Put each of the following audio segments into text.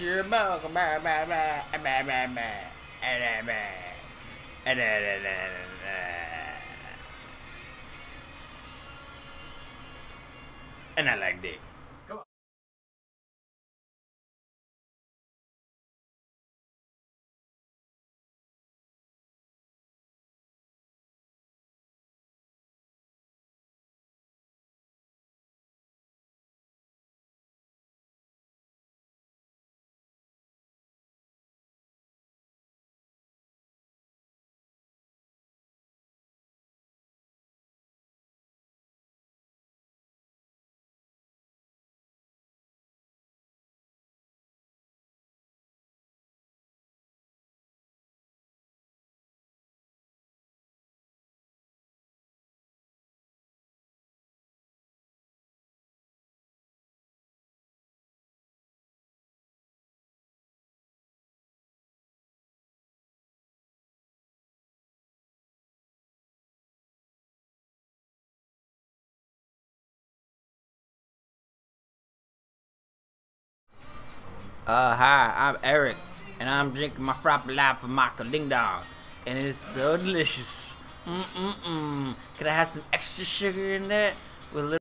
your milk. And I like dick. Hi, I'm Eric, and I'm drinking my frappe lap from my Ding Dong, and it's so delicious. Could I have some extra sugar in there with a little?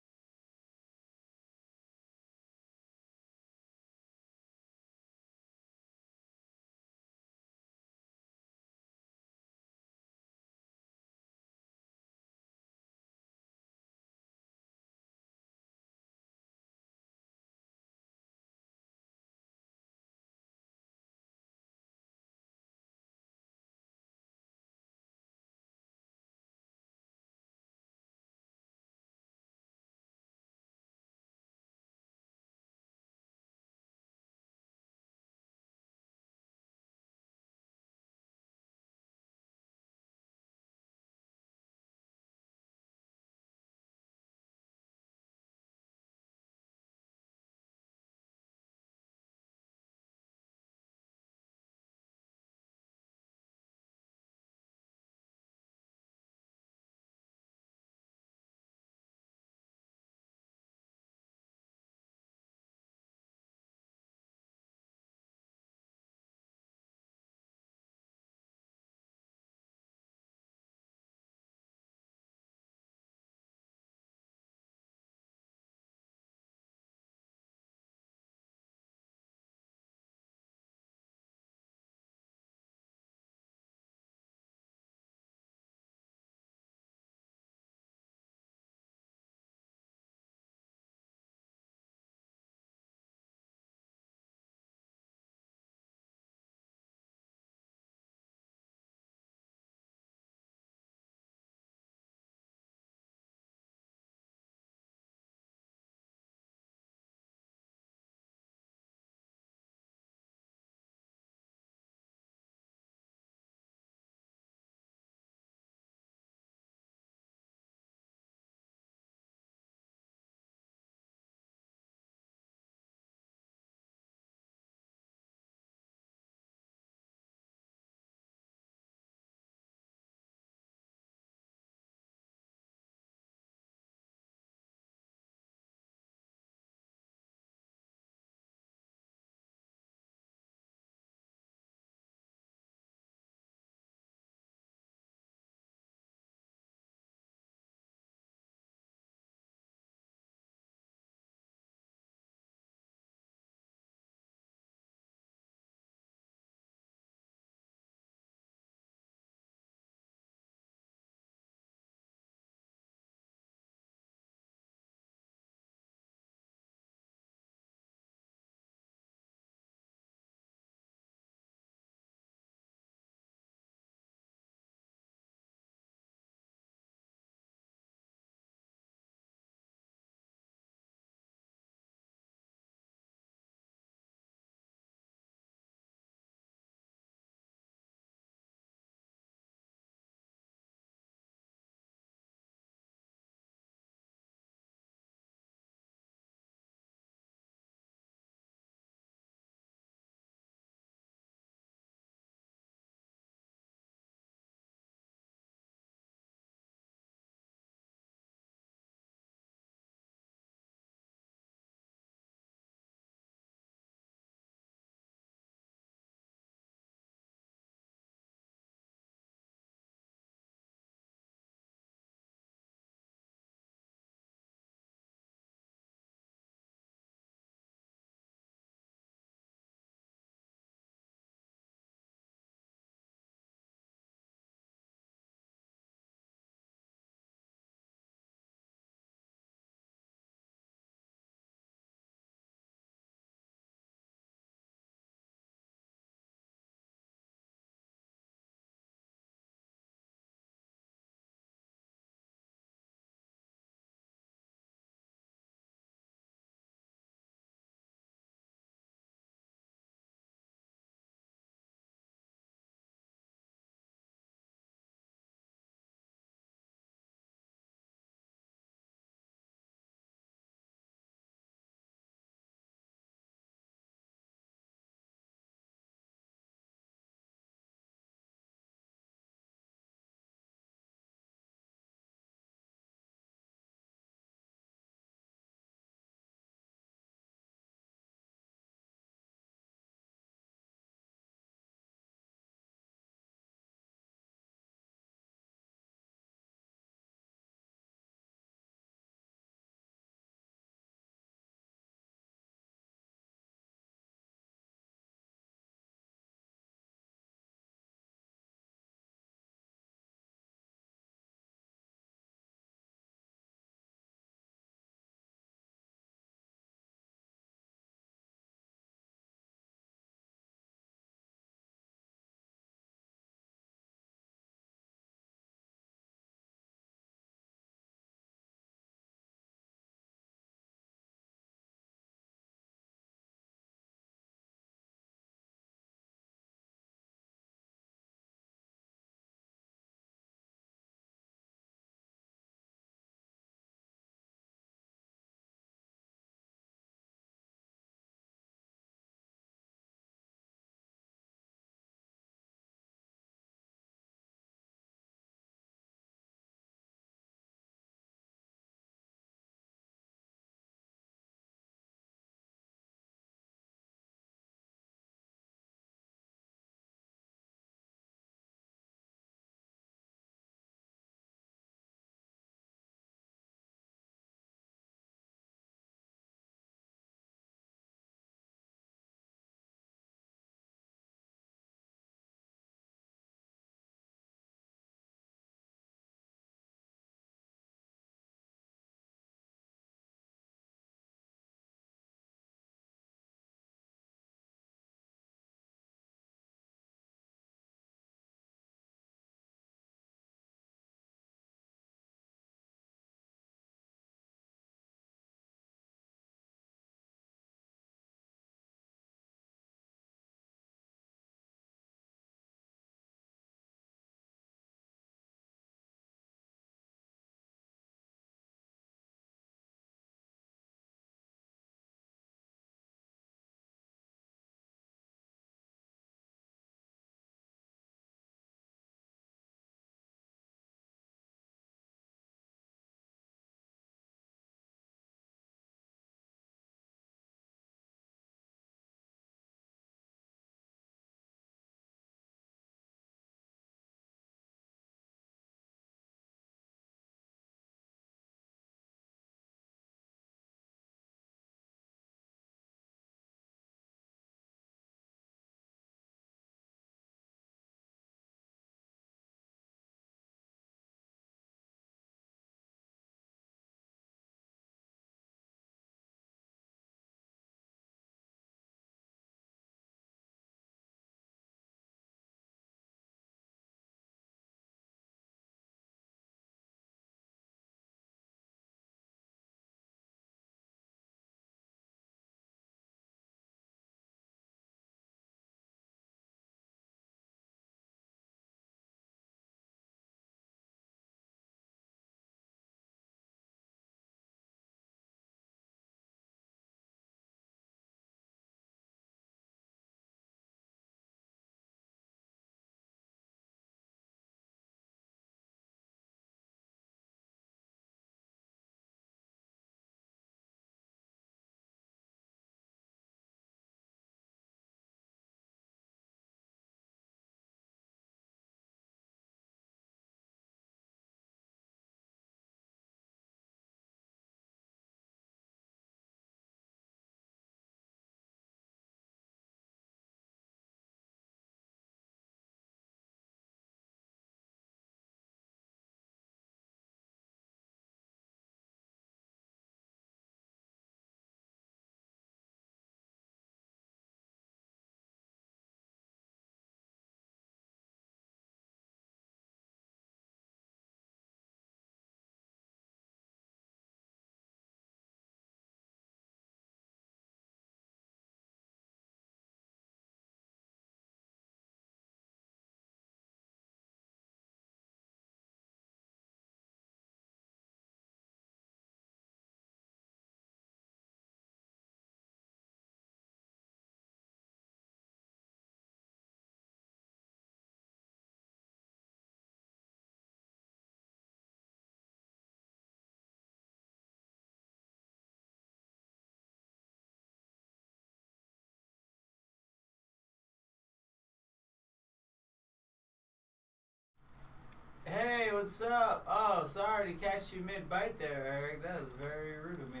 what's up? Oh, sorry to catch you mid-bite there, Eric. That was very rude of me.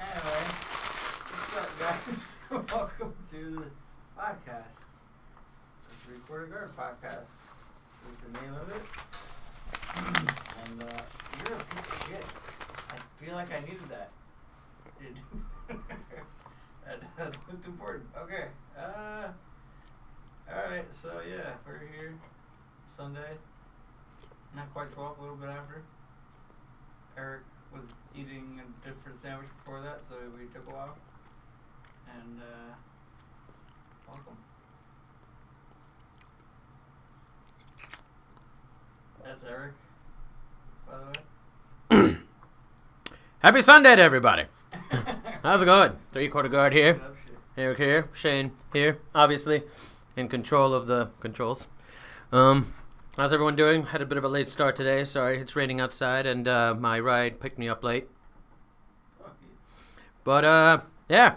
Anyway, what's up, guys? Welcome to the podcast. It's the Recorded Guard Podcast. Is the name of it. And, you're a piece of shit. I feel like I needed that. That looked important. Okay. Alright, so yeah, we're here. Sunday. Not quite 12, a little bit after. Eric was eating a different sandwich before that, so we took a while. And, welcome. That's Eric, by the way. Happy Sunday to everybody. How's it going? Three-quarter guard here. Eric here. Shane here, obviously, in control of the controls. How's everyone doing? Had a bit of a late start today. Sorry, it's raining outside, and my ride picked me up late. But, yeah.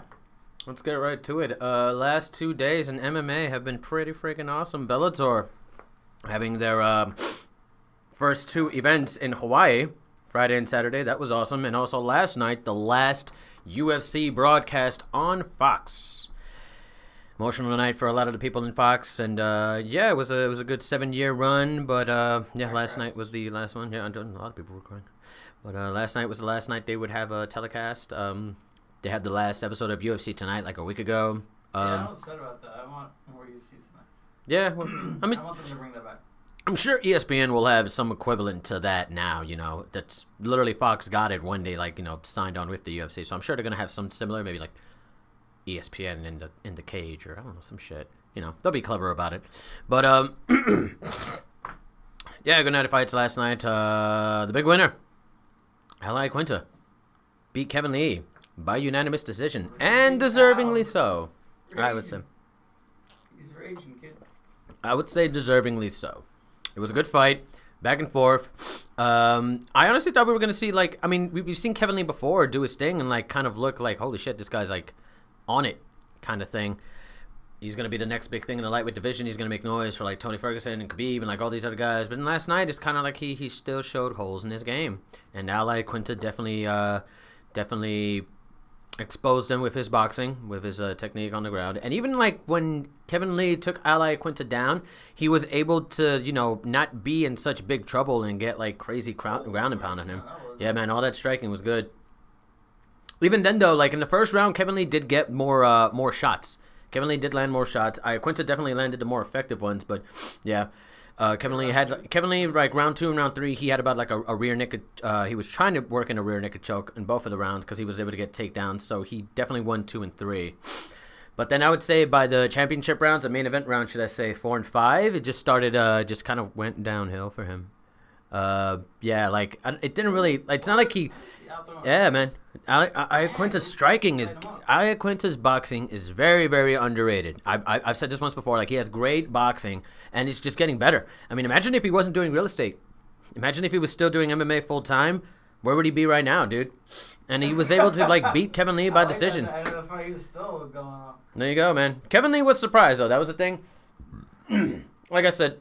Let's get right to it. Last 2 days in MMA have been pretty freaking awesome. Bellator having their first 2 events in Hawaii, Friday and Saturday. That was awesome. And also last night, the last UFC broadcast on Fox. Emotional night for a lot of the people in Fox, and yeah, it was a good 7-year run. But yeah, last night was the last one. Yeah, a lot of people were crying. But last night was the last night they would have a telecast. They had the last episode of UFC Tonight like a week ago. Yeah, I'm upset about that. I want more UFC Tonight. Yeah, well, I mean, I want them to bring that back. I'm sure ESPN will have some equivalent to that now, that's literally Fox got it one day, signed on with the UFC. So I'm sure they're going to have some similar, maybe like ESPN in the cage or I don't know, some shit. They'll be clever about it. But, yeah, good night of fights last night. The big winner, Ally Quinta, beat Kevin Lee by unanimous decision, and deservingly so, I would say. He's raging, kid. I would say deservingly so. It was a good fight, back and forth. I honestly thought we were going to see, we've seen Kevin Lee before do his thing and, kind of look like, holy shit, this guy's, on it kind of thing. He's going to be the next big thing in the lightweight division. He's going to make noise for, Tony Ferguson and Khabib and, all these other guys. But then last night, it's kind of like he still showed holes in his game. And Ally Quinta definitely exposed him with his boxing, with his technique on the ground. And even when Kevin Lee took Ally Quinta down, he was able to, not be in such big trouble and get crazy ground and pound on him. Yeah, man, all that striking was good. Even then, though, in the first round, Kevin Lee did get more shots. Kevin Lee did land more shots. Quinta definitely landed the more effective ones, but yeah. Kevin Lee, round 2 and round 3, he had about a rear naked. He was trying to work in a rear naked choke in both of the rounds because he was able to get takedowns. So he definitely won 2 and 3. But then I would say by the championship rounds, the main event round, should I say 4 and 5, it just started, just kind of went downhill for him. Yeah, it didn't really. It's not like he. Yeah, man. Quinta's Quinta's boxing is very, very underrated. I've said this once before. He has great boxing, and it's just getting better. I mean, imagine if he wasn't doing real estate. Imagine if he was still doing MMA full time. Where would he be right now, dude? And he was able to beat Kevin Lee by decision. I don't know if he was still going on. There you go, man. Kevin Lee was surprised though. That was the thing. Like I said.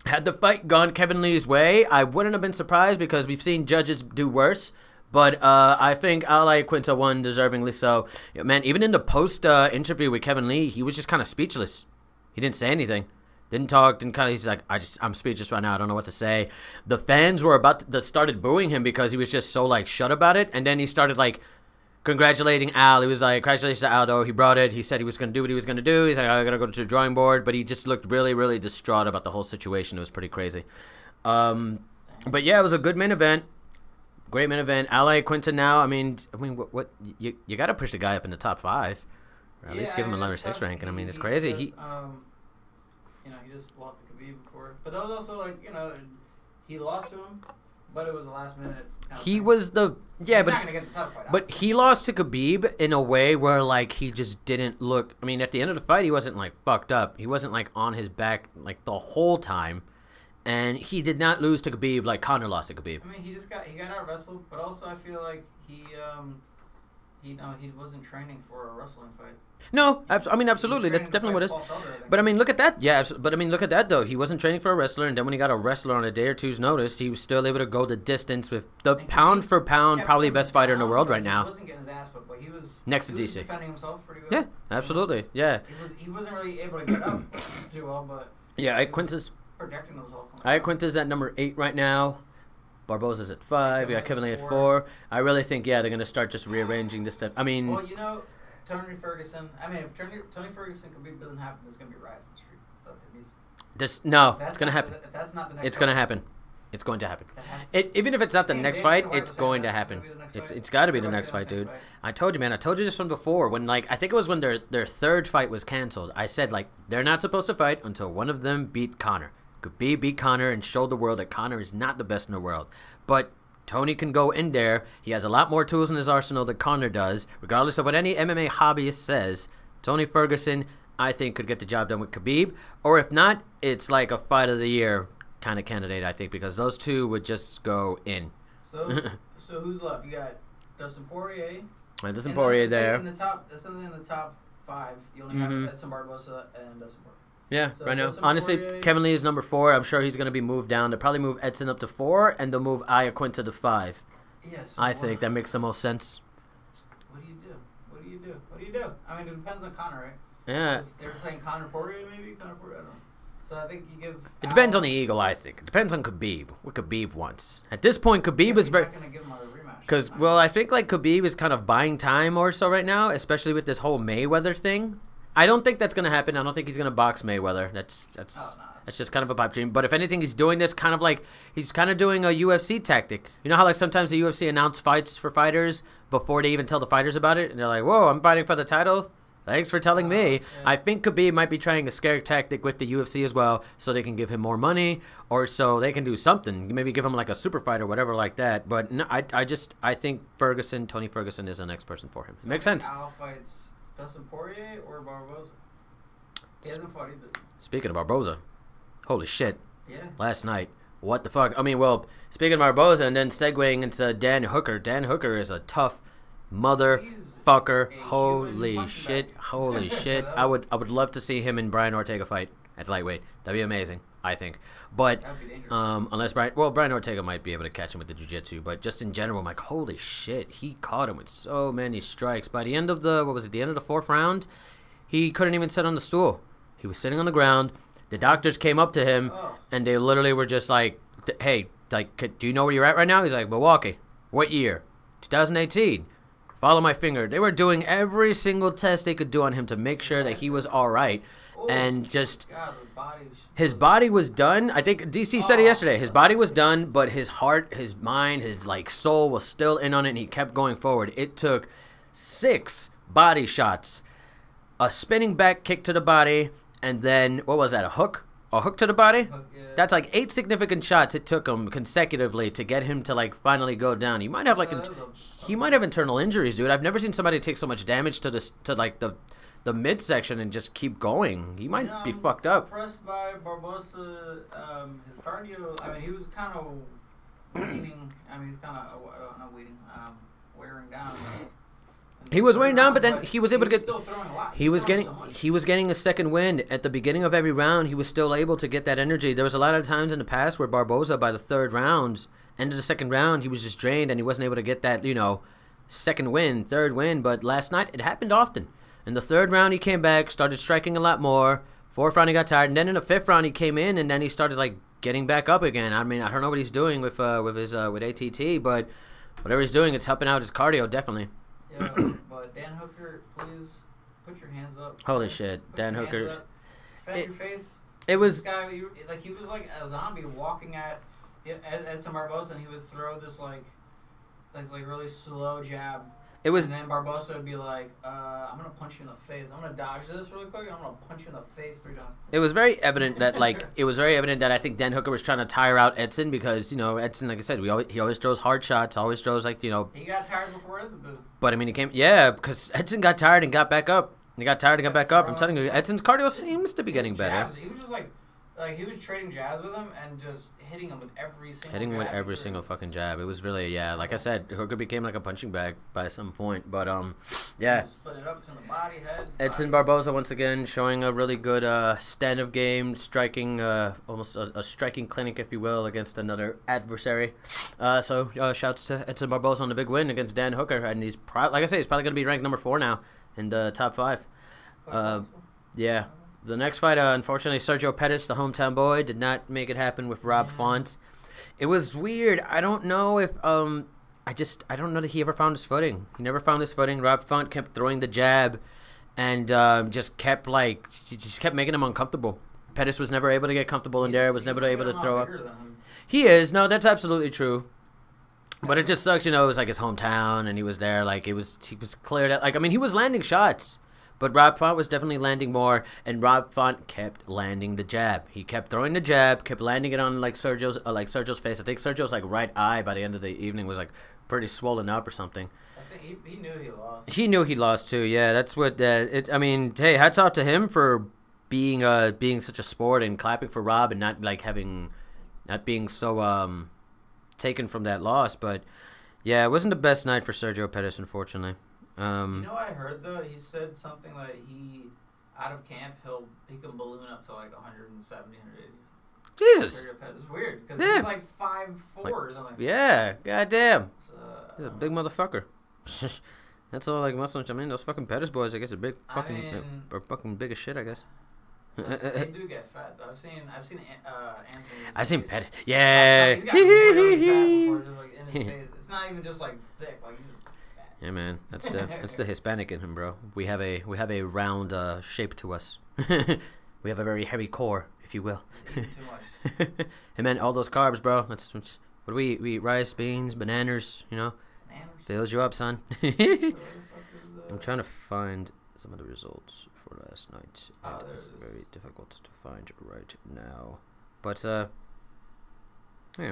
Had the fight gone Kevin Lee's way, I wouldn't have been surprised because we've seen judges do worse. But I think Ally Quinta won deservingly so. Yeah, man, even in the post interview with Kevin Lee, he was just kind of speechless. He didn't say anything. Didn't talk. He's like, I'm speechless right now. I don't know what to say. The fans were started booing him because he was just so shut about it. And then he started congratulating Al. He was like, congratulations to Aldo. He brought it. He said he was going to do what he was going to do. He's like, I got to go to the drawing board. But he just looked really, really distraught about the whole situation. It was pretty crazy. But yeah, it was a good main event. Great main event. Ally Quinta now, I mean, what you got to push the guy up in the top 5. Or at least give him a lower 6 rank. And I mean, it's crazy. He just lost to Khabib before. But that was also he lost to him. But it was a last minute. He was the but he lost to Khabib in a way where he just didn't look. I mean, at the end of the fight, he wasn't fucked up. He wasn't on his back the whole time, and he did not lose to Khabib. Conor lost to Khabib. I mean, he got out wrestled, but also I feel like he he wasn't training for a wrestling fight. No, I mean, absolutely. That's definitely what it is. But I mean, look at that. Yeah, but I mean, look at that, though. He wasn't training for a wrestler, and then when he got a wrestler on a day or two's notice, he was still able to go the distance with the pound for pound, probably best fighter in the world right now. He wasn't getting his ass whipped, but he was next to he was DC. defending himself pretty good. Yeah, absolutely. Yeah. He wasn't really able to get up too well, but yeah, I Quintus. Protecting himself. I Quintus at number 8 right now. Barboza's at 5. We got Kevin Lee at 4. I really think, yeah, they're gonna start just rearranging this stuff. I mean, well, you know, Tony Ferguson. I mean, if Tony Ferguson doesn't happen, there's gonna be riots in the street. It's gonna happen. If that's not the next. It's gonna happen. It's going to happen. Even if it's not the next fight, it's going to happen. It's got to be the next fight, dude. I told you, man. I told you this from before. When I think it was when their third fight was canceled. I said they're not supposed to fight until one of them beat Conor. Khabib beat Conor and showed the world that Conor is not the best in the world. But Tony can go in there. He has a lot more tools in his arsenal than Conor does. Regardless of what any MMA hobbyist says, Tony Ferguson, I think, could get the job done with Khabib. Or if not, it's like a fight of the year kind of candidate, I think, because those two would just go in. So who's left? You got Dustin Poirier. Dustin Poirier there. In the top 5, you only have Edson Barboza and Dustin Poirier. Yeah, so right now. Dustin Honestly, Poirier, Kevin Lee is number 4. I'm sure he's going to be moved down. They'll probably move Edson up to 4, and they'll move Iaquinta to 5. Yes. I think that makes the most sense. What do you do? I mean, it depends on Conor, right? Yeah. They're saying Conor Poirier, maybe? Conor Poirier, I don't know. So I think you give... It depends on the Eagle, I think. It depends on Khabib, what Khabib wants. At this point, Khabib is very... Not going to give him a rematch. Because, well, I think Khabib is kind of buying time or so right now, especially with this whole Mayweather thing. I don't think that's going to happen. I don't think he's going to box Mayweather. That's just kind of a pipe dream. But if anything, he's doing this kind of like he's kind of doing a UFC tactic. You know how sometimes the UFC announce fights for fighters before they even tell the fighters about it, and they're like, "Whoa, I'm fighting for the title. Thanks for telling me." Yeah. I think Khabib might be trying a scare tactic with the UFC as well, so they can give him more money, or so they can do something. Maybe give him like a super fight or whatever like that. But no, I think Tony Ferguson is the next person for him. It makes sense. Al fights Dustin Poirier or Barboza? He hasn't fought either. Speaking of Barboza, holy shit. Yeah. Last night. What the fuck? I mean, well, speaking of Barboza and then segueing into Dan Hooker. Dan Hooker is a tough motherfucker. Holy shit. Holy shit. I would love to see him and Brian Ortega fight at lightweight. That'd be amazing, I think. But unless Brian Ortega might be able to catch him with the jiu-jitsu, but just in general, I'm like, holy shit, he caught him with so many strikes. By the end of the end of the 4th round, he couldn't even sit on the stool. He was sitting on the ground. The doctors came up to him, and they literally were just like, hey, do you know where you're at right now? He's like, Milwaukee. What year? 2018. Follow my finger. They were doing every single test they could do on him to make sure that he was all right. And just his body was done. I think DC said it yesterday. His body was done, but his heart, his mind, his soul was still in on it, and he kept going forward. It took 6 body shots, a spinning back kick to the body, and then what was that? A hook to the body. That's like 8 significant shots it took him consecutively to get him to finally go down. He might have he might have internal injuries, dude. I've never seen somebody take so much damage to the midsection and just keep going. He might be fucked up. Impressed by Barboza, his cardio. I mean, he was kind of weaning. I mean, he's kind of not weaning, wearing down. He was wearing down, but then he was able to get. Still throwing a lot. He was getting a second wind at the beginning of every round. He was still able to get that energy. There was a lot of times in the past where Barboza, by the 3rd round, end of the 2nd round, he was just drained and he wasn't able to get that second win, 3rd win. But last night it happened often. In the 3rd round, he came back, started striking a lot more. 4th round, he got tired, and then in the 5th round, he came in, and then he started getting back up again. I mean, I don't know what he's doing with ATT, but whatever he's doing, it's helping out his cardio definitely. Yeah, but Dan Hooker, please put your hands up. Holy shit, Dan Hooker. Defend your face. It was this guy. He was like a zombie walking at some Barboza, and he would throw this really slow jab. And then Barboza would be like, I'm going to punch you in the face. I'm going to dodge this really quick, and I'm going to punch you in the face 3 times. It was very evident that, I think Dan Hooker was trying to tire out Edson because, Edson, like I said, he always throws hard shots, always throws, He got tired before Edson did. But, I mean, because Edson got tired and got back up. I'm telling you, Edson's cardio seems to be getting better. He was just like he was trading jabs with him and just hitting him with every single. Hitting with every single fucking jab. It was really like I said, Hooker became like a punching bag by some point. But yeah. Split it up between the body, head. Edson Barboza once again showing a really good stand-up game, striking almost a striking clinic, if you will, against another adversary. So shouts to Edson Barboza on the big win against Dan Hooker, and he's like I say, he's probably gonna be ranked number 4 now in the top 5. Yeah. The next fight, unfortunately, Sergio Pettis, the hometown boy, did not make it happen with Rob Font. It was weird. I don't know if I don't know that he ever found his footing. He never found his footing. Rob Font kept throwing the jab, and just kept making him uncomfortable. Pettis was never able to get comfortable in there. Was never able to throw up. He is. No, that's absolutely true. But it just sucks, you know. It was like his hometown, and he was there. Like he was cleared out. Like I mean, he was landing shots. But Rob Font was definitely landing more, and Rob Font kept landing the jab. He kept throwing the jab, kept landing it on like Sergio's face. I think Sergio's like right eye by the end of the evening was like pretty swollen up or something. I think he knew he lost. He knew he lost too. Yeah, that's what. I mean, hey, hats off to him for being such a sport and clapping for Rob and not being so taken from that loss. But yeah, it wasn't the best night for Sergio Pettis, unfortunately. You know what I heard though? He said something like out of camp he can balloon up to like 170, 180. Jesus. It's weird because he's like 5'4" or something. Yeah, goddamn. He's a big motherfucker. That's all like muscle. I mean, those fucking Pettis boys, I guess, are big fucking are fucking big as shit, I guess. They do get fat though. I've seen Anthony. I've seen Pettis. Yeah. He's got really fat before, just like in his face. It's not even just like thick, like he's. Yeah, man, that's the Hispanic in him, bro. We have a round shape to us. We have a very heavy core, if you will. Too much. Hey, man, all those carbs, bro. That's what do we eat? We eat rice, beans, bananas. You know, fills you up, son. I'm trying to find some of the results for last night. It's very difficult to find right now. But yeah,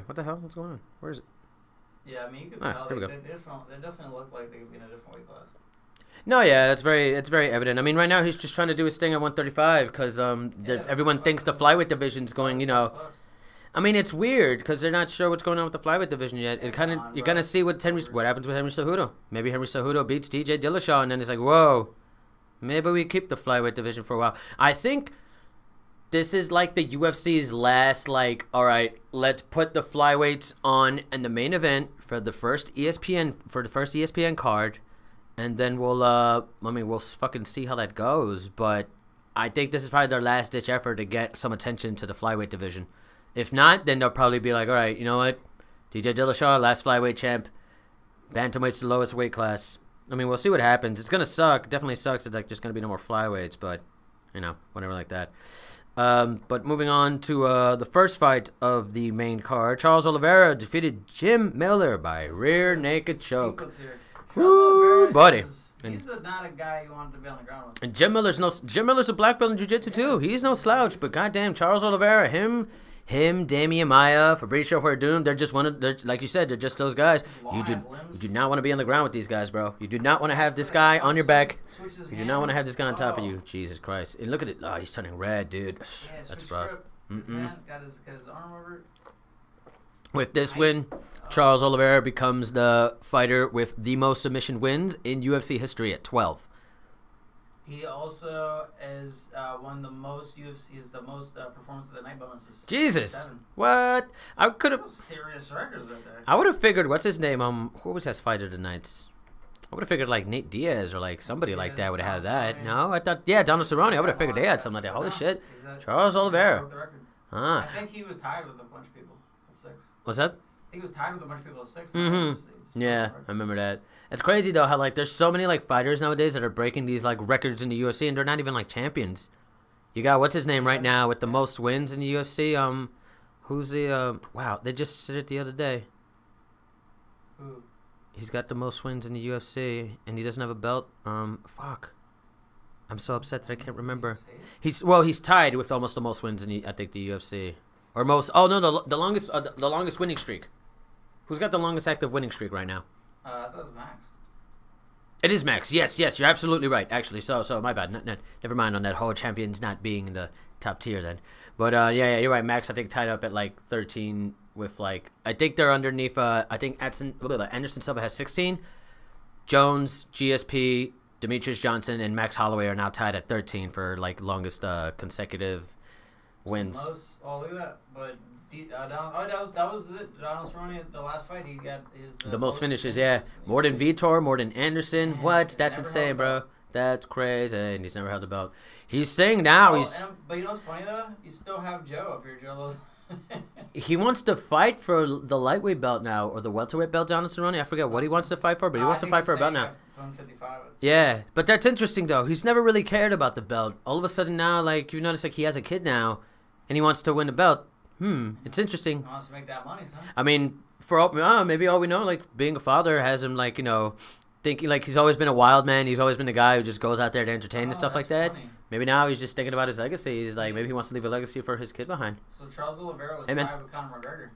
what the hell? What's going on? Where is it? Yeah, I mean, you can tell they definitely look like they could be in a different weight class. No, yeah, it's very evident. I mean, right now he's just trying to do his thing at 135 because everyone thinks the flyweight division's going. You know, I mean, it's weird because they're not sure what's going on with the flyweight division yet. You're gonna see what happens with Henry Cejudo. Maybe Henry Cejudo beats TJ Dillashaw, and then it's like, whoa, maybe we keep the flyweight division for a while. I think this is like the UFC's last, like, all right, let's put the flyweights on in the main event for the first ESPN card, and then we'll fucking see how that goes. But I think this is probably their last ditch effort to get some attention to the flyweight division. If not, then they'll probably be like, all right, you know what, TJ Dillashaw, last flyweight champ, bantamweight's the lowest weight class. I mean, we'll see what happens. It's gonna suck. Definitely sucks. It's like just gonna be no more flyweights, but you know, whatever like that. But moving on to the first fight of the main card, Charles Oliveira defeated Jim Miller by rear naked choke. Woo, buddy. He's not a guy you want to be on the ground with. And Jim Miller's a black belt in jiu-jitsu too. He's no slouch, but goddamn, Charles Oliveira, him, Damian Maia, Fabricio Verdum, they're just like you said, they're just those guys. You do not want to be on the ground with these guys, bro. You do not want to have this guy on your back. You do not want to have this guy on top of you. Jesus Christ. And look at it. Oh, he's turning red, dude. That's rough. Got his arm over. With this win, Charles Oliveira becomes the fighter with the most submission wins in UFC history at 12. He also is won the most performance of the night bonuses. Jesus, 7. What? I could have serious records right there. I would have figured what's his name? Who was his fighter tonight? I would have figured like Nate Diaz or like somebody like that would have had that. No, I thought Donald Cerrone. I would have figured they had something like that. Holy shit, Charles Oliveira. I think he was tied with a bunch of people at 6. What's that? I think he was tied with a bunch of people at 6. Yeah, I remember that. It's crazy though how like there's so many like fighters nowadays that are breaking these like records in the UFC and they're not even like champions. You got what's his name right now with the most wins in the UFC? Who's the wow, they just said it the other day. Who? He's got the most wins in the UFC and he doesn't have a belt. Fuck. I'm so upset that I can't remember. He's tied with almost the most wins in the UFC. Or most the longest winning streak. Who's got the longest active winning streak right now? I thought it was Max. It is Max. Yes, you're absolutely right. Actually, so my bad. Never mind on that whole champions not being in the top tier then. But yeah, you're right. Max, I think, tied up at like 13 with like I think they're underneath. I think Anderson Silva has 16. Jones, GSP, Demetrius Johnson, and Max Holloway are now tied at 13 for like longest consecutive wins. Look at that. But that was it. Donald Cerrone, the last fight, he got his the most finishes. Yeah, more than Vitor, more than Anderson. Man, what? That's insane, bro. That's crazy. And he's never held the belt. He's saying now but you know what's funny though? You still have Joe up here, Joe Los. He wants to fight for the lightweight belt now, or the welterweight belt, Donald Cerrone. I forget what he wants to fight for, but he wants to fight for a belt now. 155. Yeah, but that's interesting, though. He's never really cared about the belt. All of a sudden now, like, you notice, like, he has a kid now, and he wants to win the belt. It's interesting. He wants to make that money, son. I mean, maybe all we know, like, being a father has him, like, you know, thinking, like, he's always been a wild man. He's always been a guy who just goes out there to entertain and stuff like that. Funny. Maybe now he's just thinking about his legacy. He's like, maybe he wants to leave a legacy for his kid behind. So Charles Oliveira was tied with Conor McGregor.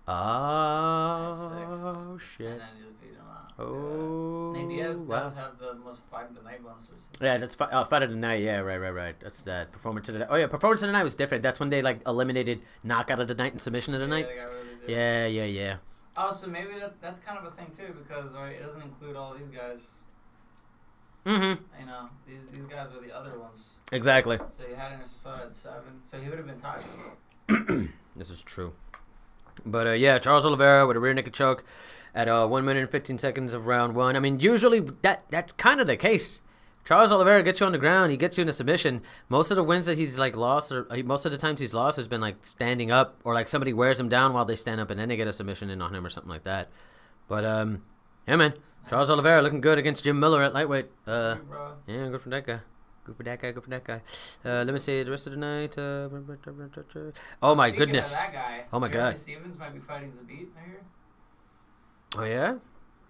Oh, shit. And then just beat him out. Oh, Nate Diaz wow. does have the most fight of the night bonuses. Yeah, that's fight of the night. Yeah, right. That's that performance of the night. Oh yeah, performance of the night was different. That's when they like eliminated knockout of the night and submission of the night. They got rid of it. Yeah. Oh, so maybe that's kind of a thing too, because it doesn't include all these guys. Mm-hmm. You know, these guys are the other ones. Exactly. So you had Anderson Silva at 7, so he would have been tied. This is true. But yeah, Charles Oliveira with a rear naked choke at 1 minute and 15 seconds of round 1. I mean, usually that's kind of the case. Charles Oliveira gets you on the ground. He gets you in a submission. Most of the wins that he's like lost, or most of the times he's lost, has been like standing up, or like somebody wears him down while they stand up, and then they get a submission in on him or something like that. But yeah, man, Charles Oliveira looking good against Jim Miller at lightweight. Yeah, good for that guy. Good for that guy. Let me see the rest of the night. Oh my goodness. That guy, oh my Jeremy god. Stevens might be fighting Zabit here. Oh yeah.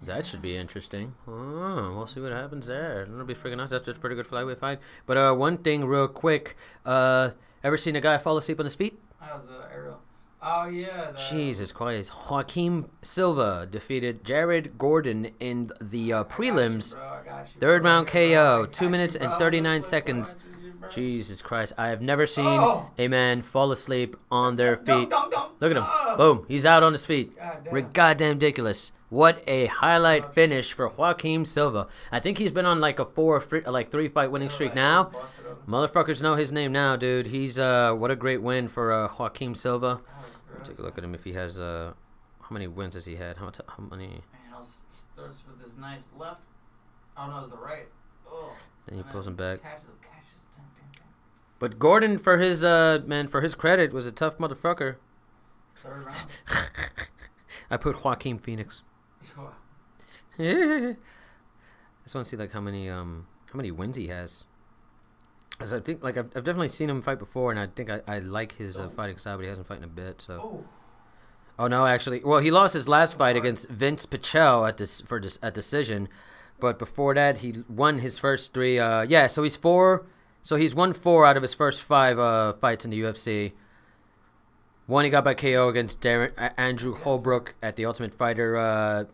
That should be interesting. Oh, we'll see what happens there. That'll be freaking nice. That's a pretty good flyweight fight. But one thing real quick. Ever seen a guy fall asleep on his feet? That was Ariel. Oh, yeah. Jesus Christ. Joaquim Silva defeated Jared Gordon in the prelims. Third round KO. 2 minutes and 39 seconds. Jesus Christ. I have never seen a man fall asleep on their feet. Look at him. Boom. He's out on his feet. Goddamn ridiculous. What a highlight finish for Joaquim Silva. I think he's been on like a 3 fight winning streak now. Motherfuckers know his name now, dude. He's what a great win for Joaquim Silva. Take a look at him if he has how many wins has he had? How many? Man, starts with this nice left. Oh no, it's the right. Oh. Then he pulls him back. Catches him. But Gordon, for his for his credit, was a tough motherfucker. Third round. I put Joaquin Phoenix. I just want to see like how many wins he has. As I think, like I've definitely seen him fight before, and I think I like his fighting style, but he hasn't fought in a bit. So. Oh no, actually, well he lost his last fight against Vince Pichel at decision, but before that he won his first 3. So he's 4. So he's won 4 out of his first 5 fights in the UFC. One he got by KO against Andrew Holbrook at the Ultimate Fighter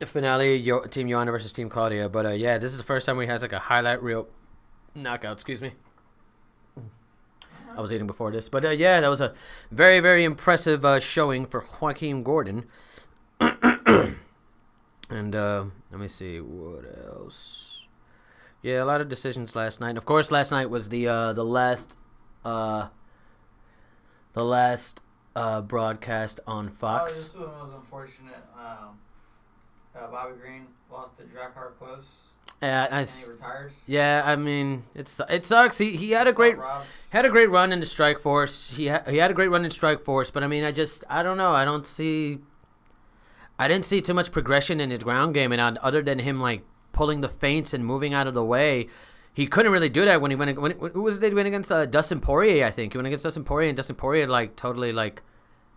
finale, Team Joanna versus Team Claudia. But yeah, this is the first time he has like a highlight reel knockout. Excuse me. I was eating before this. But yeah, that was a very, very impressive showing for Joaquim Gordon. And let me see what else. Yeah, a lot of decisions last night. And of course, last night was the last broadcast on Fox. This one was unfortunate. Bobby Green lost to Drakkar Close. And he retired. Yeah, I mean, it sucks. He had a great run in the Strike Force. He had a great run in Strike Force, but I mean, I don't know. I didn't see too much progression in his ground game, and other than him like pulling the feints and moving out of the way, he couldn't really do that when he went. Who was it? They went against Dustin Poirier, I think. He went against Dustin Poirier, and Dustin Poirier like totally like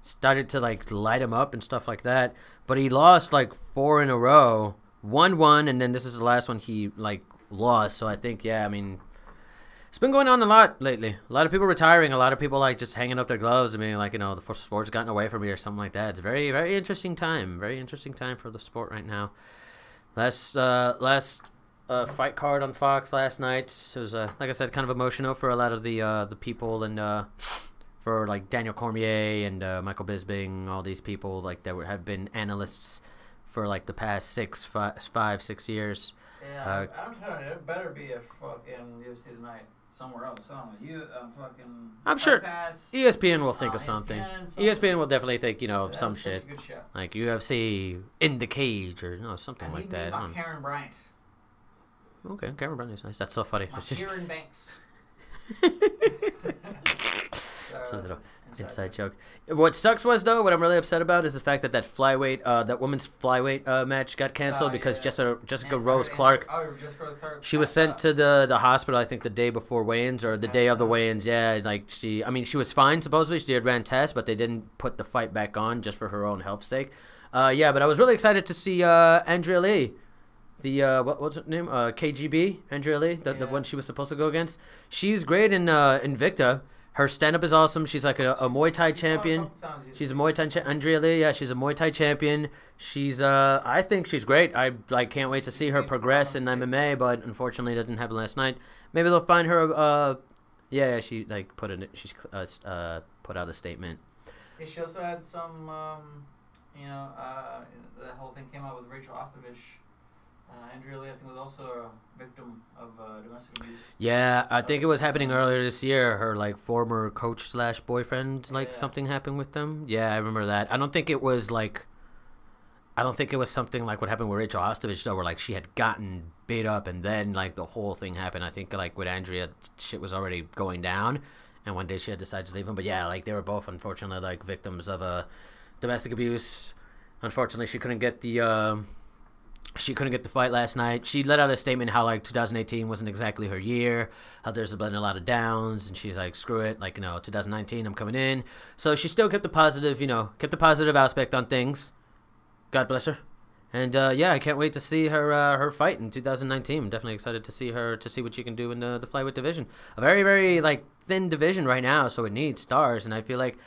started to like light him up and stuff like that. But he lost like 4 in a row. 1-1, and then this is the last one he like lost. So I think, yeah, I mean, it's been going on a lot lately. A lot of people retiring, a lot of people like just hanging up their gloves and being like, the sport's gotten away from me or something like that. It's a very, very interesting time. Very interesting time for the sport right now. Last fight card on Fox last night. It was, like I said, kind of emotional for a lot of the people, and for like Daniel Cormier and Michael Bisping, all these people like that have been analysts for like the past 6 years. Yeah, I'm telling you, it better be a fucking UFC tonight somewhere else. I don't know. I'm sure Pass, ESPN will think of something. ESPN will definitely think, of some shit. A good show. Like UFC in the cage or something like that. Karen Bryant. Okay, Karen Bryant is nice. That's so funny. Karen Banks. It's a little inside joke. What sucks was, though, what I'm really upset about is the fact that that women's flyweight match got canceled because Jessica Rose Clark. She was sent to the hospital, I think, the day before weigh-ins or the day of the weigh-ins. Yeah, like she was fine supposedly. She ran tests, but they didn't put the fight back on just for her own health's sake. Yeah, but I was really excited to see Andrea Lee. The what's her name? KGB Andrea Lee, the one she was supposed to go against. She's great in Invicta. Her stand-up is awesome. She's like a Muay Thai champion. She's a Muay Thai Andrea Lee, yeah, she's a Muay Thai champion. She's I think she's great. I can't wait to see her progress in MMA, but unfortunately it didn't happen last night. Maybe they'll find her she put out a statement. Yeah, she also had some the whole thing came out with Rachel Ostovich. Andrea Lee, I think, was also a victim of domestic abuse. Yeah, I think it was happening earlier this year. Her former coach / boyfriend, something happened with them. Yeah, I remember that. I don't think it was something like what happened with Rachel Ostovich, though, where she had gotten beat up and then the whole thing happened. I think with Andrea, shit was already going down, and one day she had decided to leave him. But yeah, they were both unfortunately victims of domestic abuse. Unfortunately, she couldn't get the fight last night. She let out a statement how 2018 wasn't exactly her year, how there's been a lot of downs, and she's like, screw it, 2019 I'm coming in. So she still kept the positive aspect on things. God bless her. And yeah, I can't wait to see her fight in 2019. I'm definitely excited to see what she can do in the flyweight division. A very, very thin division right now, so it needs stars, and I feel like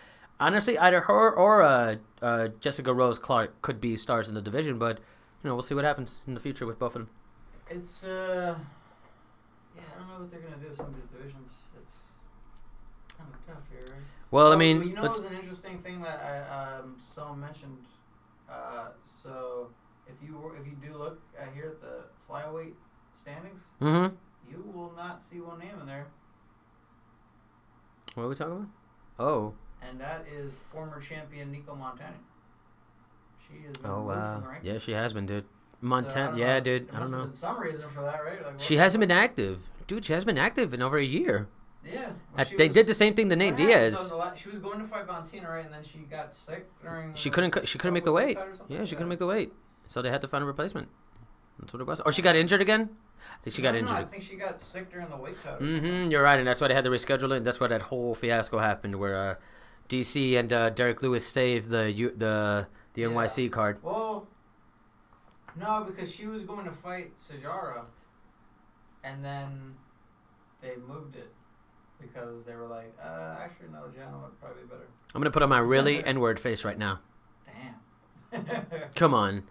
honestly either her or Jessica Rose Clark could be stars in the division, but we'll see what happens in the future with both of them. It's, I don't know what they're going to do with some of these divisions. It's kind of tough here, right? Well, it was an interesting thing that someone mentioned. So if you do look here at the flyweight standings, you will not see one name in there. What are we talking about? Oh. And that is former champion Nico Montani. She has been removed from the rankings. Yeah, she has been, dude. Montana, dude. I don't know. There must have been some reason for that, right? She hasn't been active. Dude, she hasn't been active in over a year. Yeah. They did the same thing to Nate Diaz. She was going to fight Valentina, right? And then she got sick during... She couldn't make the weight. Yeah, she couldn't make the weight. So they had to find a replacement. That's what it was. Or she got injured again? I think she got injured. I think she got sick during the weight cut. You're right, and that's why they had to reschedule it. And that's why that whole fiasco happened where DC and Derek Lewis saved the NYC card. Well, no, because she was going to fight Sajara, and then they moved it because they were like, actually, no, Jana would probably be better. I'm going to put on my really N-word face right now. Damn. Come on.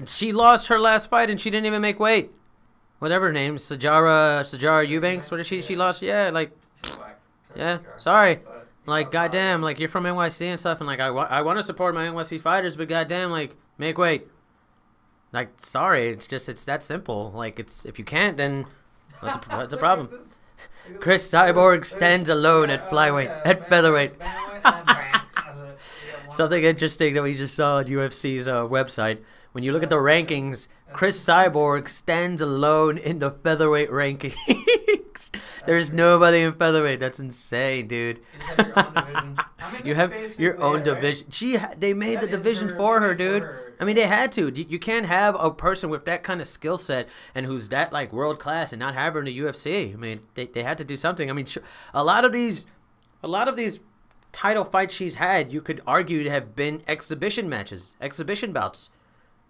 She lost her last fight, and she didn't even make weight. Whatever her name, Sajara Eubanks. What did she lost? Yeah, yeah, sorry. Goddamn, you're from NYC and stuff, and I want to support my NYC fighters, but goddamn, make weight. Sorry, it's that simple. It's if you can't, then that's a problem. Chris Cyborg stands alone at flyweight, at featherweight. Something interesting that we just saw on UFC's website. When you look at the rankings, Chris Cyborg stands alone in the featherweight rankings. There's nobody in featherweight. That's insane, dude. You have your own division. They made the division for her, dude. I mean, they had to. You can't have a person with that kind of skill set and who's that world class and not have her in the UFC. I mean, they had to do something. I mean, a lot of these title fights she's had, you could argue to have been exhibition matches, exhibition bouts.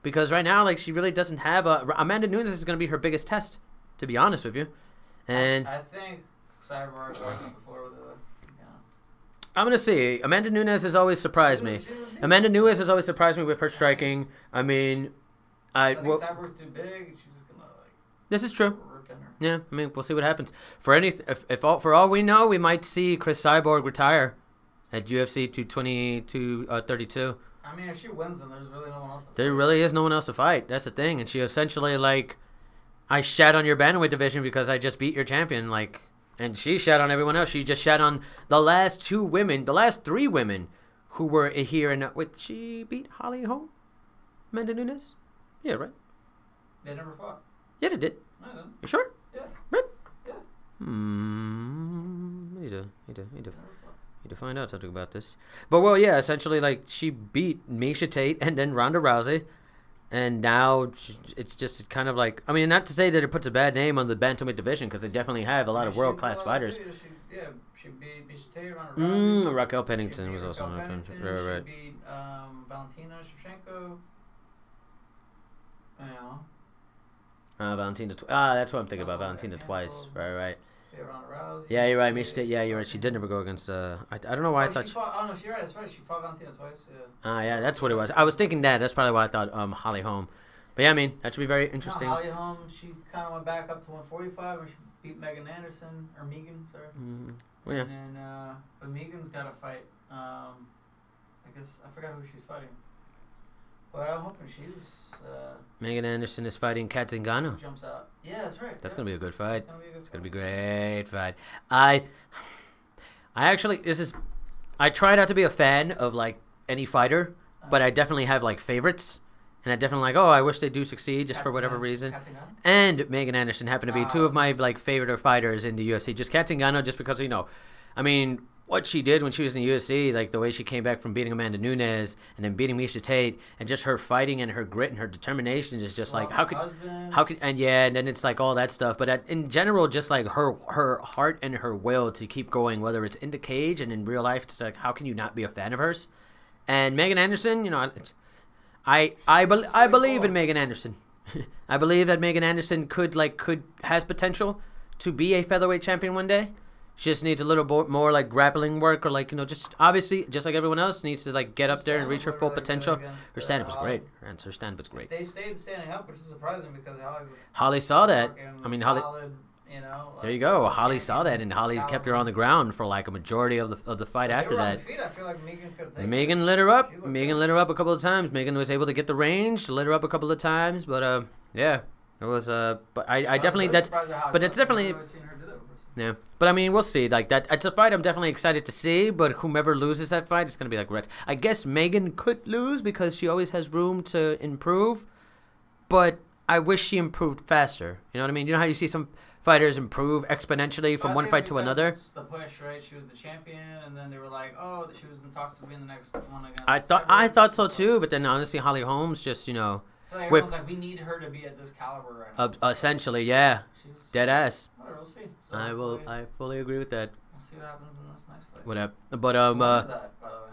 Because right now, she really doesn't have Amanda Nunes is going to be her biggest test, to be honest with you. And I think Cyborg wipes the floor with it. I'm going to see. Amanda Nunes has always surprised me. Amanda Nunes has always surprised me with her striking. I mean, I think Cyborg's too big. She's just going to This is true. Rip in her. Yeah, I mean, we'll see what happens. For all we know, we might see Chris Cyborg retire at UFC 232. I mean, if she wins, then there's really no one else to fight. There really is no one else to fight. That's the thing. And she essentially, like, I shat on your bantamweight division because I just beat your champion. Like, and she shat on everyone else. She just shat on the last 3 women who were here. And wait, she beat Holly Holm? Amanda Nunes? Yeah, right? They never fought. Yeah, they did. No, they didn't. You sure? Yeah. Right? Yeah. Need to find out something about this. But, well, yeah, essentially, like, she beat Miesha Tate and then Ronda Rousey. And now it's kind of like, I mean, not to say that it puts a bad name on the bantamweight division, because they definitely have a lot of world-class fighters. She beat Miesha Tate, Ronda Rousey. Raquel Pennington was also on Pennington. Right. She beat Valentina Shevchenko. You know. Valentina. That's what I'm thinking about. Valentina twice. Right. Yeah, you're right. Miesha Tate. Yeah, you're right. She did never go against. I don't know why I thought. No, you're right. That's right. She fought Valentina twice. Yeah. Yeah, that's what it was. I was thinking that. That's probably why I thought Holly Holm. But yeah, I mean, that should be very interesting. No, Holly Holm, she kind of went back up to 145 when she beat Megan, sorry. Well, yeah. And then, but Megan's got to fight. I guess I forgot who she's fighting. But I'm hoping she's. Megan Anderson is fighting Kat Zingano. Jumps out. Yeah, that's right. That's gonna be a good fight. It's gonna be a great fight. I actually, I try not to be a fan of like any fighter, but I definitely have like favorites, and I definitely like. Oh, I wish they do succeed just for whatever reason. And Megan Anderson happen to be 2 of my like favorite fighters in the UFC. Just Kat Zingano, just because I mean. What she did when she was in the UFC, like the way she came back from beating Amanda Nunes and then beating Miesha Tate, and just her fighting and her grit and her determination is just like and then it's like all that stuff. But in general, just like her heart and her will to keep going, whether it's in the cage and in real life, it's like how can you not be a fan of hers? And Megan Anderson, I believe in Megan Anderson. I believe that Megan Anderson has potential to be a featherweight champion one day. She just needs a little more like grappling work, or like just obviously just like everyone else needs to like get up there and reach her full potential. Her stand up is great. Her stand up is great. They stayed standing up, which is surprising because Holly saw that. I mean, Holly. Solid, there you go. Holly saw that, and Holly kept her on the ground for like a majority of the fight after that. I feel like Megan could have taken Megan lit her up. Megan lit her up a couple of times. Megan was able to get the range, lit her up a couple of times, but yeah, it was But I definitely but it's definitely. Yeah, but I mean, we'll see. Like that, it's a fight I'm definitely excited to see. But whomever loses that fight, it's gonna be like red. I guess Megan could lose because she always has room to improve. But I wish she improved faster. You know what I mean? You know how you see some fighters improve exponentially from one fight to another. That's the push, right? She was the champion, and then they were like, "Oh, she was in talks to be in the next one against." I thought so too, but then honestly, Holly Holmes just like everyone's like, we need her to be at this caliber right now. Essentially, yeah. Dead ass. We'll see. So I fully agree with that. We'll see what happens in this next fight. Whatever. But what is that, by the way?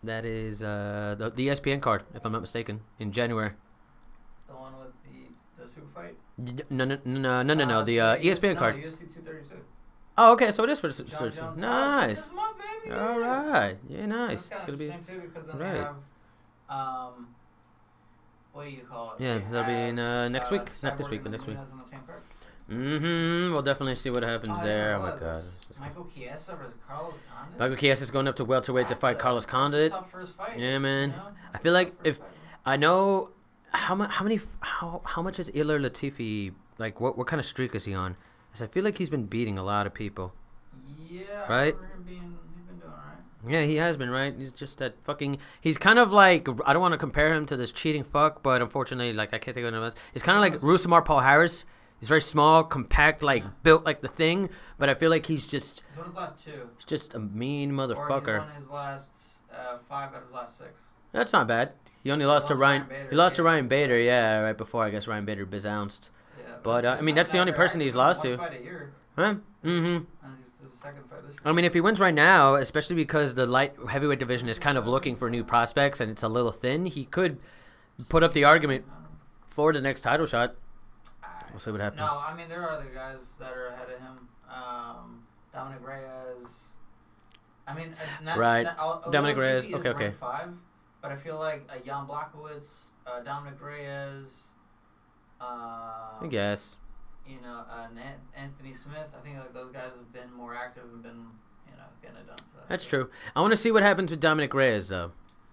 That is the ESPN card, if I'm not mistaken, in January. The one with the super fight? No. The ESPN card. UFC 232. Oh, okay. So it is for the John Jones. Nice. This month, baby. All right. Yeah, nice. It's gonna be too, because then they have what do you call it? Yeah, that'll be in next week. Not this week, but next week. We'll definitely see what happens there. Oh my god. Michael Chiesa versus Carlos Condit. Michael Chiesa is going up to welterweight to fight Carlos Condit. That's a tough first fight. Yeah, man. I feel like if I know how much is Ilir Latifi, like what kind of streak is he on? Because I feel like he's been beating a lot of people. Yeah. Right. He's been doing alright. Yeah, he has been, right? He's just that fucking. He's kind of like, I don't want to compare him to this cheating fuck, but unfortunately, like I can't think of anyone else. He's kind of like Rusamar Paul Harris. He's very small, compact, like built like the Thing, but I feel like he's just. He's won his last 2. He's just a mean motherfucker. Or he's won his last 5 out of his last 6. That's not bad. He only lost to Ryan. He lost to Ryan Bader, yeah, right before I guess Ryan Bader bizounced. Yeah, but I mean, that's the only person he's lost to. Fight a year. Huh? Mm-hmm. This is the second fight this year. I mean, if he wins right now, especially because the light heavyweight division is kind of looking for new prospects and it's a little thin, he could put up the argument for the next title shot. We'll see what happens. No, I mean, there are other guys that are ahead of him. Dominic Reyes. I mean, Dominic Reyes. Okay. 5, but I feel like Jan Blachowicz, Dominic Reyes, I guess. You know, Anthony Smith. I think like those guys have been more active and been, you know, getting it done. So That's true. I want to see what happens with Dominic Reyes, though.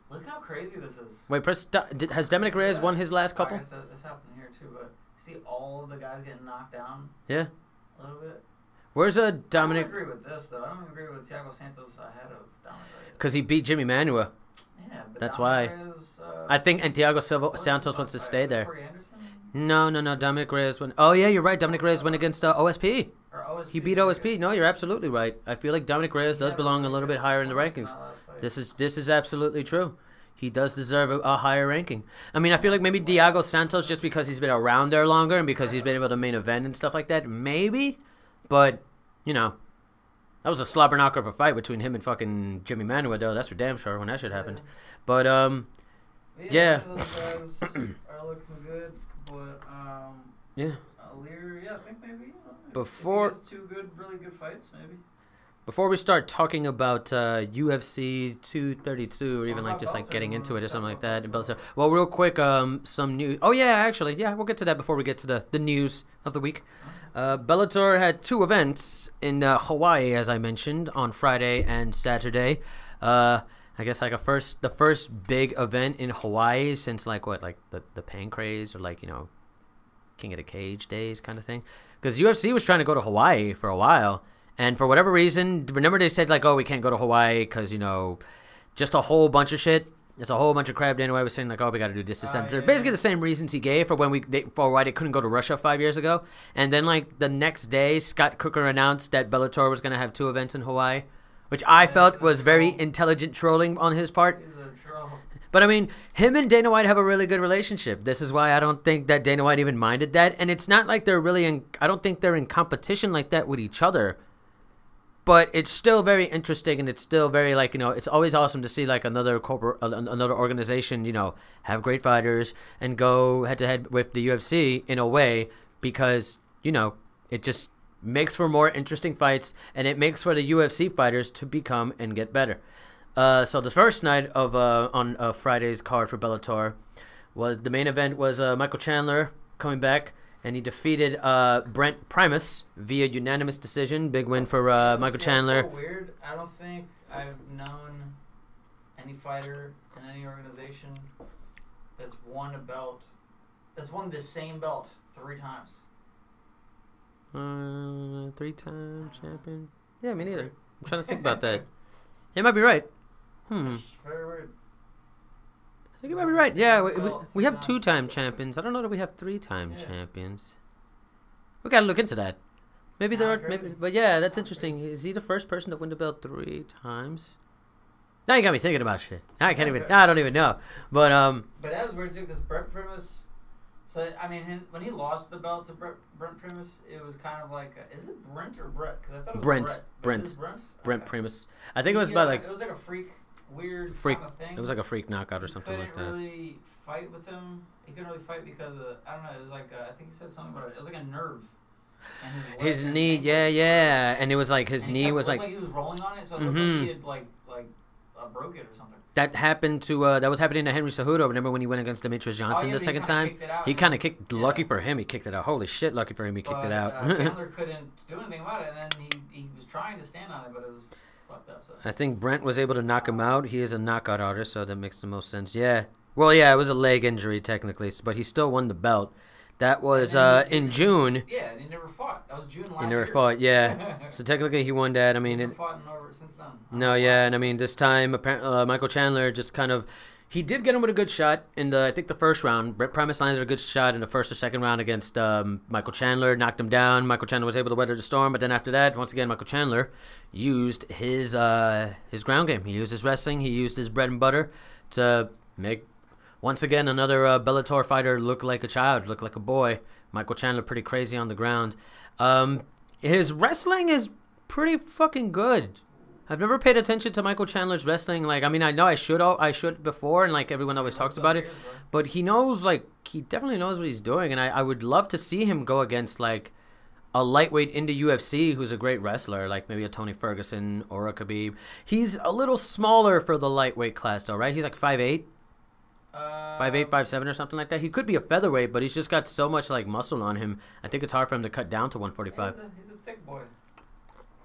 Look how crazy this is. Wait, has Dominic Reyes won his last couple? I guess this happened here too, but see all of the guys getting knocked down. Yeah. A little bit. Where's Dominic? I don't agree with this though. I don't agree with Thiago Santos ahead of Dominic Reyes. Because he beat Jimmy Manuwa. Yeah, but That's Dominic why. Reyes, I think and Thiago Santos wants to stay there. Corey Anderson? No. Dominic Reyes won. Oh yeah, you're right. Dominic Reyes went against OSP. Or OSP. He beat OSP. No, you're absolutely right. I feel like Dominic Reyes does belong a little bit higher in the rankings. This is absolutely true. He does deserve a higher ranking. I mean, I feel like maybe Thiago Santos just because he's been around there longer and because he's been able to main event and stuff like that, maybe. But you know, that was a slobber knocker of a fight between him and fucking Jimmy Manuwa, though. That's for damn sure when that shit happened. But yeah. Those guys are looking good, but yeah. Lear, I think maybe. You know, Before if he gets two really good fights, maybe. Before we start talking about UFC 232 or even like just like getting into it or something like that, well, real quick, some news. Oh yeah, actually, yeah, we'll get to that before we get to the news of the week. Bellator had two events in Hawaii, as I mentioned, on Friday and Saturday. I guess like the first big event in Hawaii since like the Pancrase or like, you know, King of the Cage days kind of thing. Because UFC was trying to go to Hawaii for a while. And for whatever reason, remember they said like, oh, we can't go to Hawaii because, you know, just a whole bunch of shit. There's a whole bunch of crap. Dana White was saying like, oh, we got to do this. Basically the same reasons he gave for for why they couldn't go to Russia 5 years ago. And then like the next day, Scott Coker announced that Bellator was going to have two events in Hawaii, which I felt was very intelligent trolling on his part. He's a troll. But I mean, him and Dana White have a really good relationship. This is why I don't think that Dana White even minded that. And it's not like they're really I don't think they're in competition like that with each other. But it's still very interesting, and it's still very, like, you know, it's always awesome to see, like, another organization, you know, have great fighters and go head-to-head with the UFC in a way because, you know, it just makes for more interesting fights, and it makes for the UFC fighters to become and get better. So the first night of on Friday's card for Bellator was the main event was Michael Chandler coming back. And he defeated Brent Primus via unanimous decision. Big win for Michael Chandler. It's so weird. I don't think I've known any fighter in any organization that's won a belt, that's won the same belt 3 times. 3-time champion? Yeah, me neither. I'm trying to think about that. You might be right. It's very weird. I think you might be right. Yeah, we have 2-time champions. I don't know that we have 3-time champions. We gotta look into that. Maybe there are, but yeah, that's interesting. Is he the first person to win the belt 3 times? Now you got me thinking about shit. Now I can't even. Now I don't even know. But that was weird too, because Brent Primus. So I mean, when he lost the belt to Brent Primus, it was kind of like, is it Brent or Brett? Because I thought it was Brent. Brent Primus. I think it was about like. It was like a weird freak kind of thing. It was like a freak knockout or something like that. Couldn't really fight with him. He couldn't really fight because of, I don't know. It was like I think he said something about it. It was like a nerve. And his knee, yeah, and it was like his knee was like he was rolling on it, so it looked like he had like broke it or something. That happened to that was happening to Henry Cejudo. Remember when he went against Demetrius Johnson the second time? He kind of kicked. Lucky for him, he kicked it out. Holy shit! Lucky for him, he kicked it out. Chandler couldn't do anything about it, and then he was trying to stand on it, but it was fucked up. So. I think Brent was able to knock him out. He is a knockout artist, so that makes the most sense. Yeah. Well, yeah, it was a leg injury technically, but he still won the belt. That was in June. Yeah, and he never fought. That was June last year. He never fought, yeah. So technically he won that. I mean, he hasn't fought since then. No, yeah, and I mean this time apparently Michael Chandler just kind of he did get him with a good shot in I think the first round. Brett Primus landed a good shot in the first or second round against Michael Chandler, knocked him down. Michael Chandler was able to weather the storm, but then after that, once again, Michael Chandler used his ground game. He used his wrestling. He used his bread and butter to make. Once again, another Bellator fighter look like a child, look like a boy. Michael Chandler pretty crazy on the ground. His wrestling is pretty fucking good. I've never paid attention to Michael Chandler's wrestling. Like, I mean, I know I should before, and like everyone always talks about it. But he knows, like, he definitely knows what he's doing, and I would love to see him go against like a lightweight in the UFC who's a great wrestler, like maybe a Tony Ferguson or a Khabib. He's a little smaller for the lightweight class, though, right? He's like 5'8". 5'8", 5'7", or something like that. He could be a featherweight, but he's just got so much like muscle on him. I think it's hard for him to cut down to 145. He's a thick boy.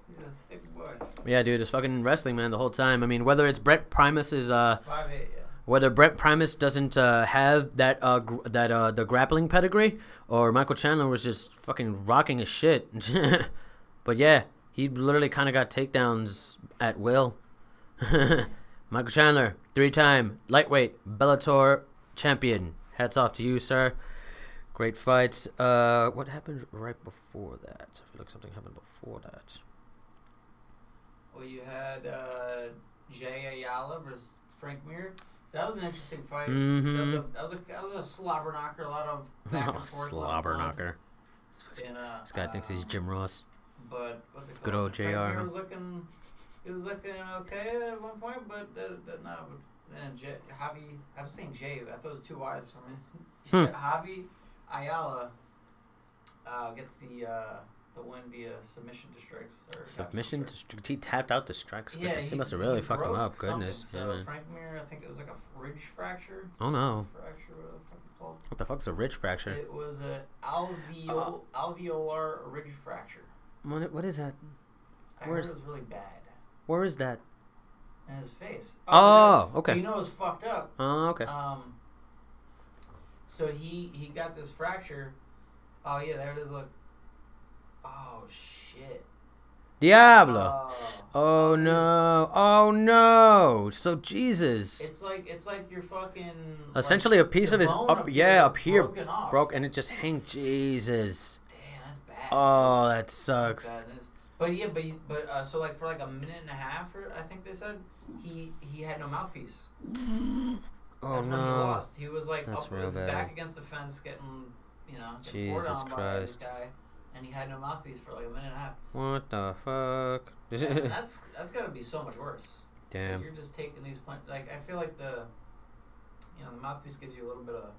He's a thick boy. Yeah, dude, it's fucking wrestling, man, the whole time. I mean, whether it's Brett Primus's 5'8", yeah. whether Brett Primus doesn't have the grappling pedigree, or Michael Chandler was just fucking rocking his shit. But yeah, he literally kind of got takedowns at will. Michael Chandler, 3-time lightweight Bellator champion. Hats off to you, sir. Great fights. What happened right before that? I feel like something happened before that. Well, you had Jay Ayala versus Frank Mir. So that was an interesting fight. Mm-hmm. That was a slobber knocker. A lot of back and forth. Slobber knocker. This guy thinks he's Jim Ross. But what's it called? Good old JR. Frank Mir was looking okay at one point, but no. Then Javi, I was saying Jay. I thought it was two Y's for some reason. Javi Ayala gets the win via submission to strikes. Submission to strikes? He tapped out the strikes. Yeah, he must have really fucked him up. Goodness. So Yeah, man. Frank Mir, I think it was like a ridge fracture. Oh no. Fracture, what the fuck it's called? What the fuck's a ridge fracture? It was a alveolar ridge fracture. What is that? I heard it was really bad. Where is that? In his face. Oh, okay. You know it was fucked up. Oh, okay. So he got this fracture. Oh yeah, there it is. Look. Oh shit. Diablo. Oh no. Oh no. So Jesus. It's like you're fucking. Essentially, like, a piece of his up here broke, and it just hangs. Jesus. Damn, that's bad. Oh, that sucks. But so like for like a minute and a half, I think they said he had no mouthpiece. Oh That's no. when he lost. He was like That's up real with his bad. back against the fence, getting Jesus poured on by this Christ. guy, and he had no mouthpiece for like a minute and a half. What the fuck? And that's gotta be so much worse. Damn. You're just taking these like I feel like the mouthpiece gives you a little bit of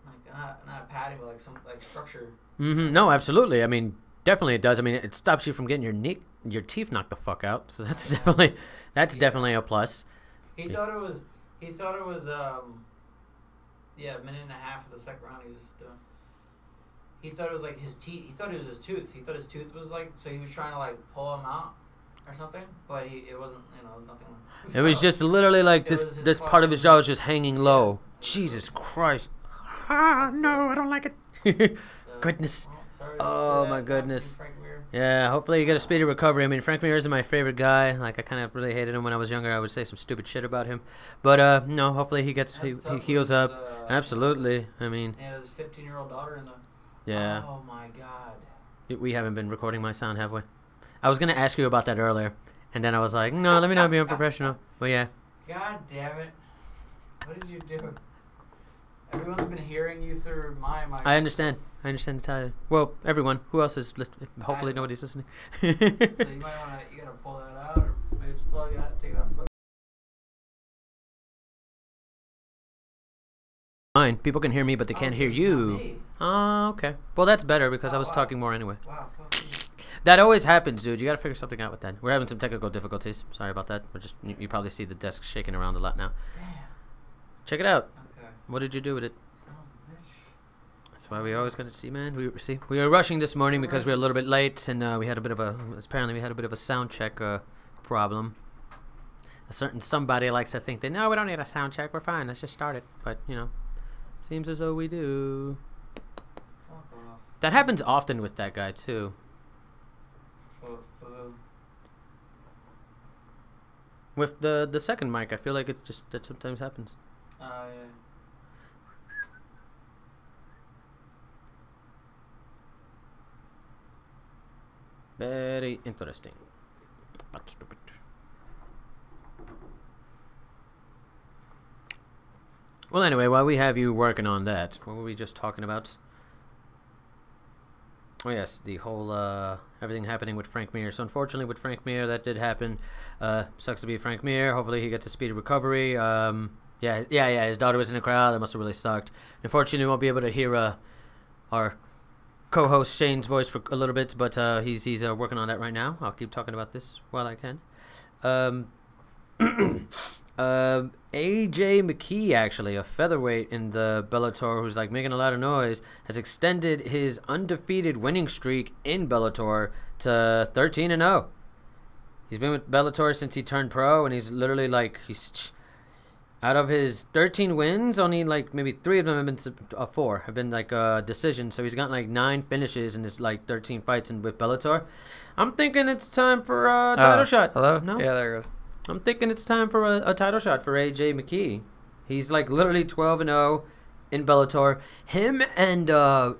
like not padding, but like some like structure. Mm-hmm. No, absolutely. I mean, definitely it does. I mean, it stops you from getting your teeth knocked the fuck out. So that's definitely a plus. He thought it was a minute and a half of the second round he was doing. He thought it was like his teeth. He thought it was his tooth. He thought his tooth was like, so he was trying to like pull him out or something, but it wasn't. It was nothing. It was just literally like this part of his jaw was just hanging low. Yeah. Jesus Christ. Ah, no, I don't like it. Goodness. Oh my goodness. Yeah, hopefully you get a speedy recovery. I mean, Frank Mir isn't my favorite guy. Like, I kind of really hated him when I was younger. I would say some stupid shit about him. But no, hopefully he heals up. Absolutely. I mean, yeah, his 15-year-old daughter in the. Yeah. Oh my God. We haven't been recording my sound, have we? I was gonna ask you about that earlier, and then I was like, no, let me not be unprofessional. But yeah. God damn it! What did you do? Everyone's been hearing you through my. I understand entirely. Well, everyone. Who else is listening? Hopefully nobody's listening. So you might you gotta pull that out, or maybe just plug it out, take it out. Fine. People can hear me, but they can't hear you. Oh, okay. Well, that's better because I was talking more anyway. Wow. That always happens, dude. You gotta figure something out with that. We're having some technical difficulties. Sorry about that. We're just you probably see the desk shaking around a lot now. Damn. Check it out. Okay. What did you do with it? That's why we always got to see, man. We were rushing this morning because we were a little bit late, and we had a bit of a sound check problem. A certain somebody likes to think that no, we don't need a sound check. We're fine. Let's just start it. But seems as though we do. That happens often with that guy too. With the second mic, I feel like that sometimes happens. Yeah. Very interesting. But stupid. Well, anyway, while we have you working on that, what were we just talking about? Oh, yes, the whole, everything happening with Frank Mir. So, unfortunately, with Frank Mir, that did happen. Sucks to be Frank Mir. Hopefully, he gets a speedy recovery. Yeah, his daughter was in the crowd. That must have really sucked. Unfortunately, we won't be able to hear, our co-host Shane's voice for a little bit, but he's working on that right now. I'll keep talking about this while I can. AJ McKee, actually, a featherweight in the Bellator who's like making a lot of noise, has extended his undefeated winning streak in Bellator to 13-0. He's been with Bellator since he turned pro, and he's literally like, he's out of his 13 wins, only like maybe 3 of them have been 4 have been like decisions. So he's gotten like 9 finishes in his like 13 fights with Bellator. I'm thinking it's time for a title shot. Hello? No? Yeah, there it goes. I'm thinking it's time for a title shot for AJ McKee. He's like literally 12-0 in Bellator. Him and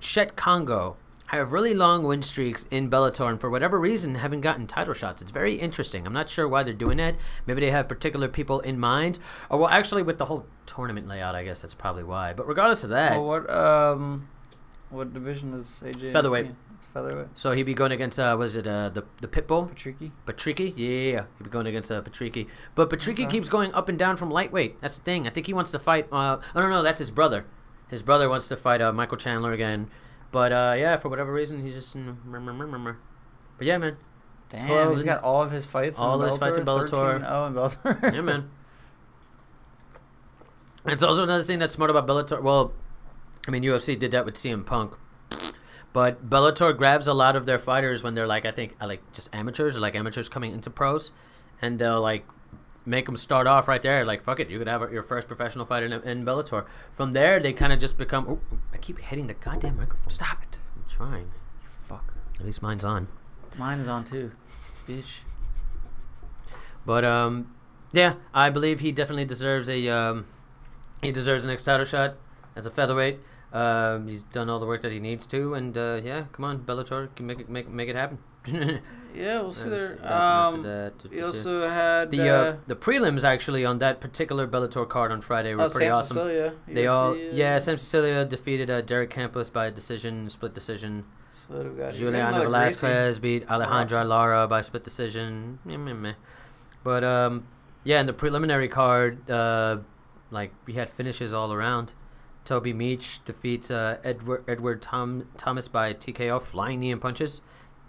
Shet Congo have really long win streaks in Bellator, and for whatever reason haven't gotten title shots. It's very interesting. I'm not sure why they're doing that. Maybe they have particular people in mind. Or well, actually, with the whole tournament layout, I guess that's probably why. But regardless of that, what division is AJ? Featherweight. It's featherweight. So he'd be going against was it the Pitbull? Patricky? Yeah, he'd be going against Patricky. But Patricky keeps going up and down from lightweight. That's the thing. I think he wants to fight. Oh no, that's his brother. His brother wants to fight Michael Chandler again. But yeah, for whatever reason, he's just. But yeah, man. Damn, he's got all of his fights. All of his fights in Bellator. 13-0 in Bellator. Yeah, man. And it's also another thing that's smart about Bellator. Well, I mean, UFC did that with CM Punk. But Bellator grabs a lot of their fighters when they're like, I think, like just amateurs or like amateurs coming into pros, and they'll like make them start off right there. Like, fuck it, you could have your first professional fight in Bellator. From there, they kind of just become. Oh, I keep hitting the goddamn microphone. Stop it. I'm trying. You fuck. At least mine's on. Mine is on too, bitch. But yeah, I believe he definitely deserves a he deserves an next title shot as a featherweight. He's done all the work that he needs to, and yeah, come on, Bellator, can make it happen. Yeah, we'll see there. He also had the prelims actually on that particular Bellator card on Friday were pretty Sam awesome. Cecilia. Sam Cecilia defeated Derek Campos by split decision. So Juliana Velasquez beat Alejandra Lara by split decision. But yeah, in the preliminary card, like we had finishes all around. Toby Meach defeats Edward Thomas by TKO, flying knee and punches.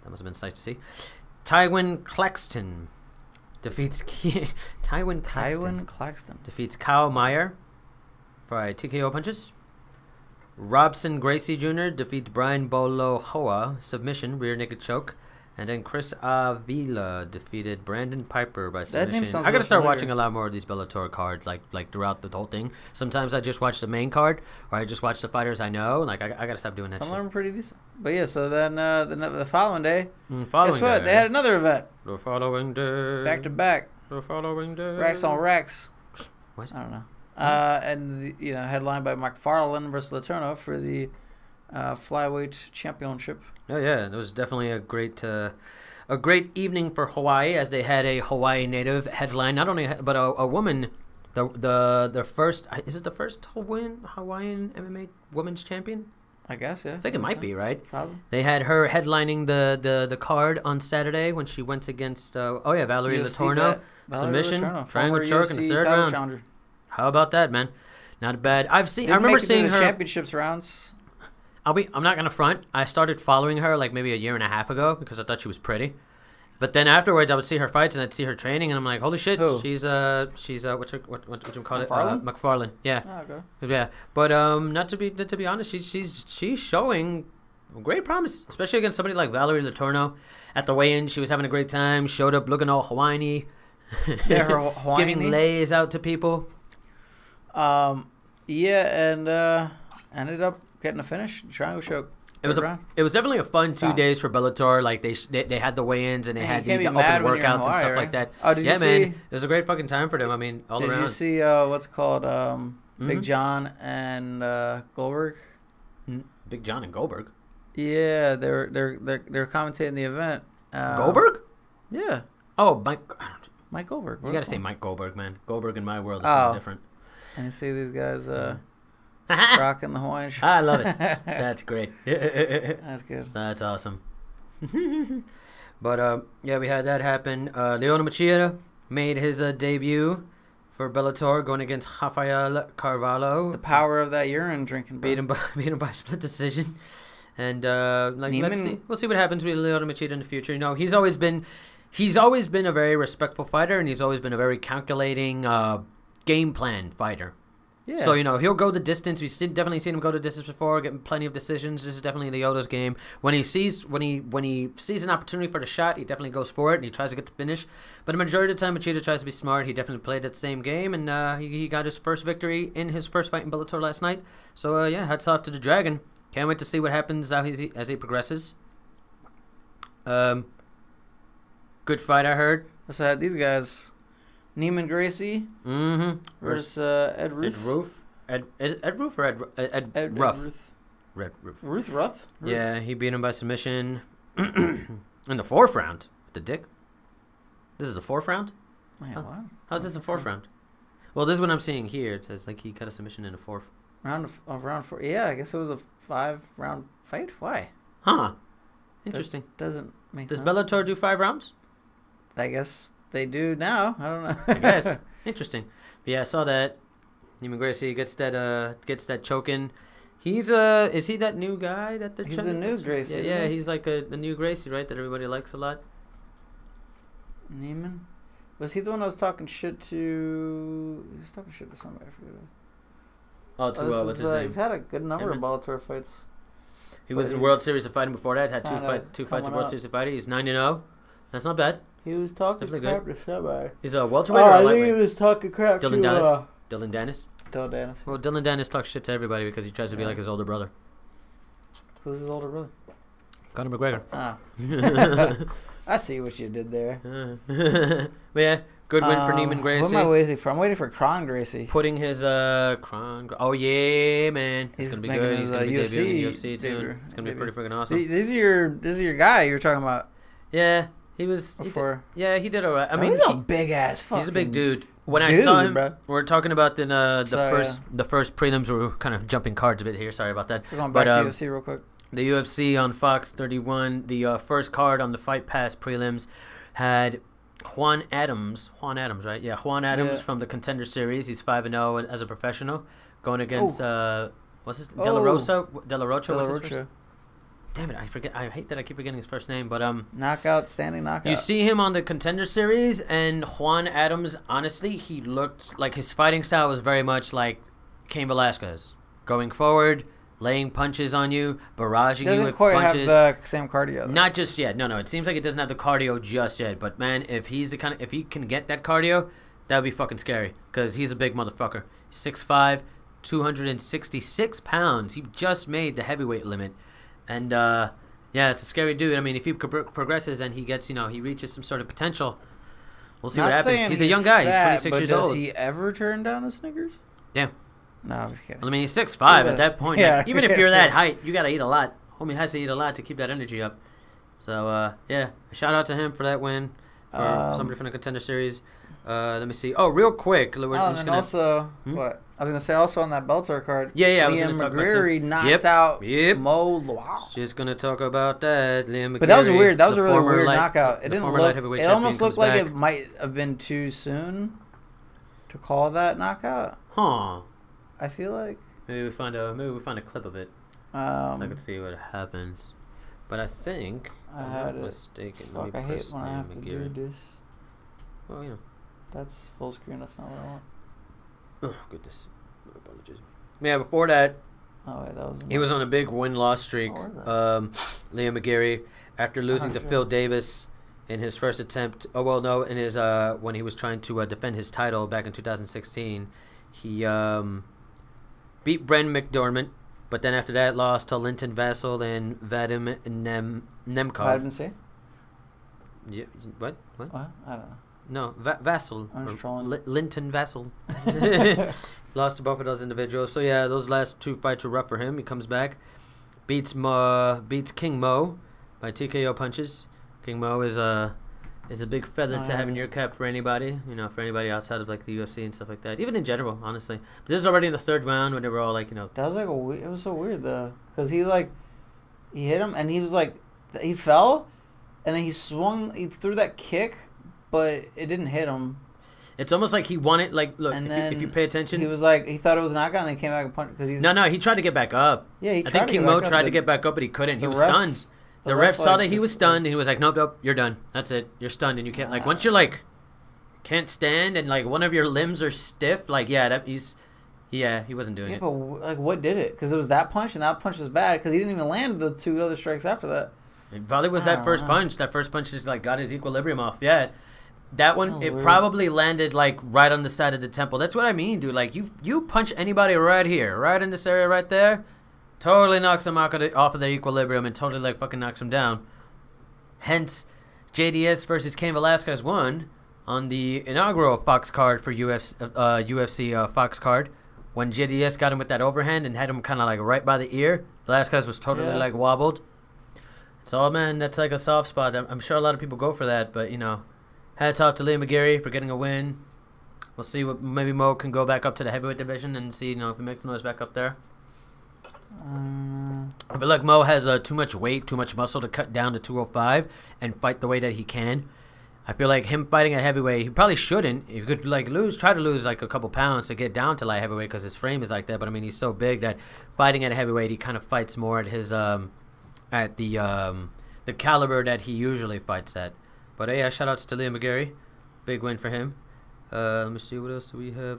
That must have been a sight to see. Tywin Claxton defeats Tywin Claxton defeats Kyle Meyer by TKO punches. Robson Gracie Jr. defeats Brian Bolo Hoa submission, rear naked choke. And then Chris Avila defeated Brandon Piper by submission. That name sounds I gotta start familiar. watching a lot more of these Bellator cards, like throughout the whole thing. Sometimes I just watch the main card, or I just watch the fighters I know. Like I gotta stop doing that. Some shit. of them are pretty decent. But yeah, so then the following day, guess what? Day. They had another event. The following day. Back to back. The following day. Racks on racks. What? I don't know. And headlined by McFarlane versus Letourneau for the flyweight championship. Oh yeah, it was definitely a great evening for Hawaii, as they had a Hawaii native headline. Not only but a woman, the first, is it the first Hawaiian MMA women's champion? I guess, yeah. I think it might be, right? Probably. They had her headlining the card on Saturday when she went against Valerie Letourneau. Submission, triangle choke in the third round. Challenger. How about that, man? Not bad. I remember make it to seeing the her championships rounds. I'm not gonna front. I started following her like maybe a year and a half ago because I thought she was pretty. But then afterwards, I would see her fights and I'd see her training, and I'm like, holy shit, Who? she's what you call McFarlane? it? McFarlane. Yeah. Oh, okay. Yeah. But not to be honest, she's showing great promise, especially against somebody like Valerie Letourneau. At the weigh-in, she was having a great time. Showed up looking all Hawaiian-y. Yeah, her Hawaiian-y. Giving lays out to people. Yeah, and ended up getting a finish. Triangle choke. It was definitely a fun 2 days for Bellator. Like they had the weigh-ins and they had the open workouts and stuff like that. Oh, did you see? Man, it was a great fucking time for them. I mean, all around. Did you see what's it called Big John and Goldberg? Big John and Goldberg. Yeah, they're commentating the event. Goldberg? Yeah. Oh, Mike Goldberg. You gotta say Mike Goldberg, man. Goldberg in my world is something different. And you see these guys rocking the Hawaiian shirt. I love it. That's great. That's good. That's awesome. But yeah, we had that happen. Leona Machida made his debut for Bellator, going against Rafael Carvalho. It's the power of that urine drinking. Bro. Beat him by split decision. And we'll see what happens with Leona Machida in the future. You know, he's always been a very respectful fighter, and he's always been a very calculating game plan fighter. Yeah. So, he'll go the distance. We've definitely seen him go the distance before, getting plenty of decisions. This is definitely the Yoda's game. When he sees an opportunity for the shot, he definitely goes for it, and he tries to get the finish. But the majority of the time, Machida tries to be smart. He definitely played that same game, and he got his first victory in his first fight in Bellator last night. So, hats off to the Dragon. Can't wait to see what happens as he progresses. Good fight, I heard. So I had these guys, Neiman Gracie versus Ed Ruth. Ed Ruth or Ed Ruth? Ruth Ruth? Yeah, he beat him by submission in the 4th round with the dick. This is the 4th round? Man, what? How's this the 4th round? Well, this is what I'm seeing here. It says he cut a submission in the 4th. Round 4. Yeah, I guess it was a 5-round fight. Why? Huh. Interesting. Doesn't make Does sense. Bellator do 5 rounds? I guess they do now. I don't know. I guess. Interesting. But yeah, I saw that. Neiman Gracie gets that choking. Is he that new guy that they're He's the new Gracie. Yeah, he's like a new Gracie, right? That everybody likes a lot. Neiman? Was he the one that was talking shit to... He was talking shit to somebody, I forget. What's his name? He's had a good number of Bellator fights. He was in World Series of Fighting before that. Had two fights in World Series of Fighting. He's 9-0. That's not bad. He was talking crap to somebody. He's a welterweight or a lightweight? I think he was talking crap Dylan to... Dennis? Dylan Dennis? Dylan Dennis. Well, Dylan Dennis talks shit to everybody because he tries to be like his older brother. Who's his older brother? Conor McGregor. Ah. I see what you did there. But yeah, good win for Neiman Gracie. What am I waiting for? I'm waiting for Kron Gracie. Putting his Oh yeah, man. It's gonna be good. He's gonna be debuting in UFC soon. It's gonna be pretty freaking awesome. This is your guy you were talking about. Yeah, he was before. He did alright. I mean, he's a big ass. He's a big dude. When I saw him, we're talking about the first prelims. We're kind of jumping cards a bit here. Sorry about that. We're going back to UFC real quick. The UFC on Fox 31, the first card on the Fight Pass prelims had Juan Adams, right? Yeah, Juan Adams from the Contender Series. He's 5-0 as a professional, going against what's his De La Rocha? What's his first? Damn it, I forget. I hate that I keep forgetting his first name, but standing knockout. You see him on the Contender Series, and Juan Adams. Honestly, he looked like his fighting style was very much like Cain Velasquez, going forward, laying punches on you, barraging you with punches. Doesn't quite have the same cardio, though. Not just yet. No. It seems like it doesn't have the cardio just yet. But man, if he can get that cardio, that would be fucking scary. Because he's a big motherfucker. 6'5", 266 pounds. He just made the heavyweight limit. And it's a scary dude. I mean, if he progresses and he gets, he reaches some sort of potential, we'll see what happens. He's a young guy. He's 26 years old. Does he ever turn down the Snickers? Damn. No, I'm just kidding. I mean, he's 6'5" at that point. Yeah. Even if you're that height, you got to eat a lot. Homie has to eat a lot to keep that energy up. So, shout out to him for that win for somebody from the Contender Series. Let me see. Oh, real quick. What? I was going to say also on that Bellator card. Yeah. Liam McGreary knocks out Mo Lawal. Just going to talk about that. Liam McGreary. But that was weird. That was a really weird knockout. It didn't look. It almost looked like it might have been too soon to call that knockout. Huh. I feel like maybe we find a clip of it, so I can see what happens. But I think I'm not mistaken. Fuck, I hate when I have to do this. Well, that's full screen. That's not what I want. Oh goodness, apologies. Yeah, before that, he was on a big win-loss streak. Liam McGreary, after losing to Phil Davis in his first attempt. In his when he was trying to defend his title back in 2016, he beat Bren McDormand, but then after that lost to Linton Vassell and Vadim Nemkov. Vadim C? Yeah, what? I don't know. No, Vassell. I'm just trolling. Linton Vassell. Lost to both of those individuals. So yeah, those last two fights were rough for him. He comes back, beats King Mo by TKO punches. King Mo is a big feather to have in your cap for anybody, for anybody outside of like the UFC and stuff like that. Even in general, honestly. But this is already in the third round when they were all like, That was like it was so weird though, because he hit him and he was like, he fell, and then he threw that kick, but it didn't hit him. It's almost like he wanted, like, look, if you pay attention. He was like, he thought it was a knockout, and then he came back and punched. No, he tried to get back up. Yeah, I think King Mo tried to get back up, but he couldn't. He was stunned. The ref saw that he was stunned, and he was like, nope, you're done. That's it. You're stunned, and you can't, once you're, can't stand and like one of your limbs are stiff, like he wasn't doing it. But like, what did it? Because it was that punch, and that punch was bad because he didn't even land the 2 other strikes after that. It probably was that first punch. That first punch just like got his equilibrium off. Yeah. That one, it probably landed like right on the side of the temple. That's what I mean, dude. Like you punch anybody right here, right in this area right there, totally knocks them off of their equilibrium and totally like fucking knocks them down. Hence, JDS versus Cain Velasquez won on the inaugural Fox card for UFC Fox card. When JDS got him with that overhand and had him kind of like right by the ear, Velasquez was totally like wobbled. So, man, that's like a soft spot. I'm sure a lot of people go for that, but, you know, hats off to Liam McGarry for getting a win. We'll see what maybe Mo can go back up to the heavyweight division and see, you know, if he makes the noise back up there. I feel like Mo has too much weight, too much muscle to cut down to 205 and fight the way that he can. I feel like him fighting at heavyweight, he probably shouldn't. He could like try to lose like a couple pounds to get down to light heavyweight because his frame is like that. But I mean, he's so big that fighting at heavyweight, he kind of fights more at his at the caliber that he usually fights at. But yeah, shout outs to Liam McGarry, big win for him. Let me see what else do we have.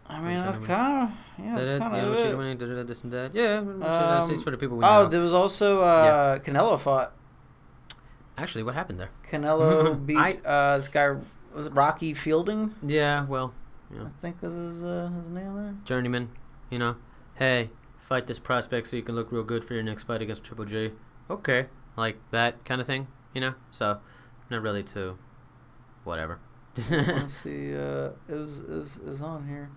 I mean, that's kind of winning, this and that. Yeah, that's for the people we know. There was also Canelo fought. Actually, what happened there? Canelo beat this guy. Was it Rocky Fielding? Yeah, well, I think was his name there. Journeyman, you know. Hey, fight this prospect so you can look real good for your next fight against Triple G. Okay, like that kind of thing, you know. So, not really too, whatever. Let's see. It was on here.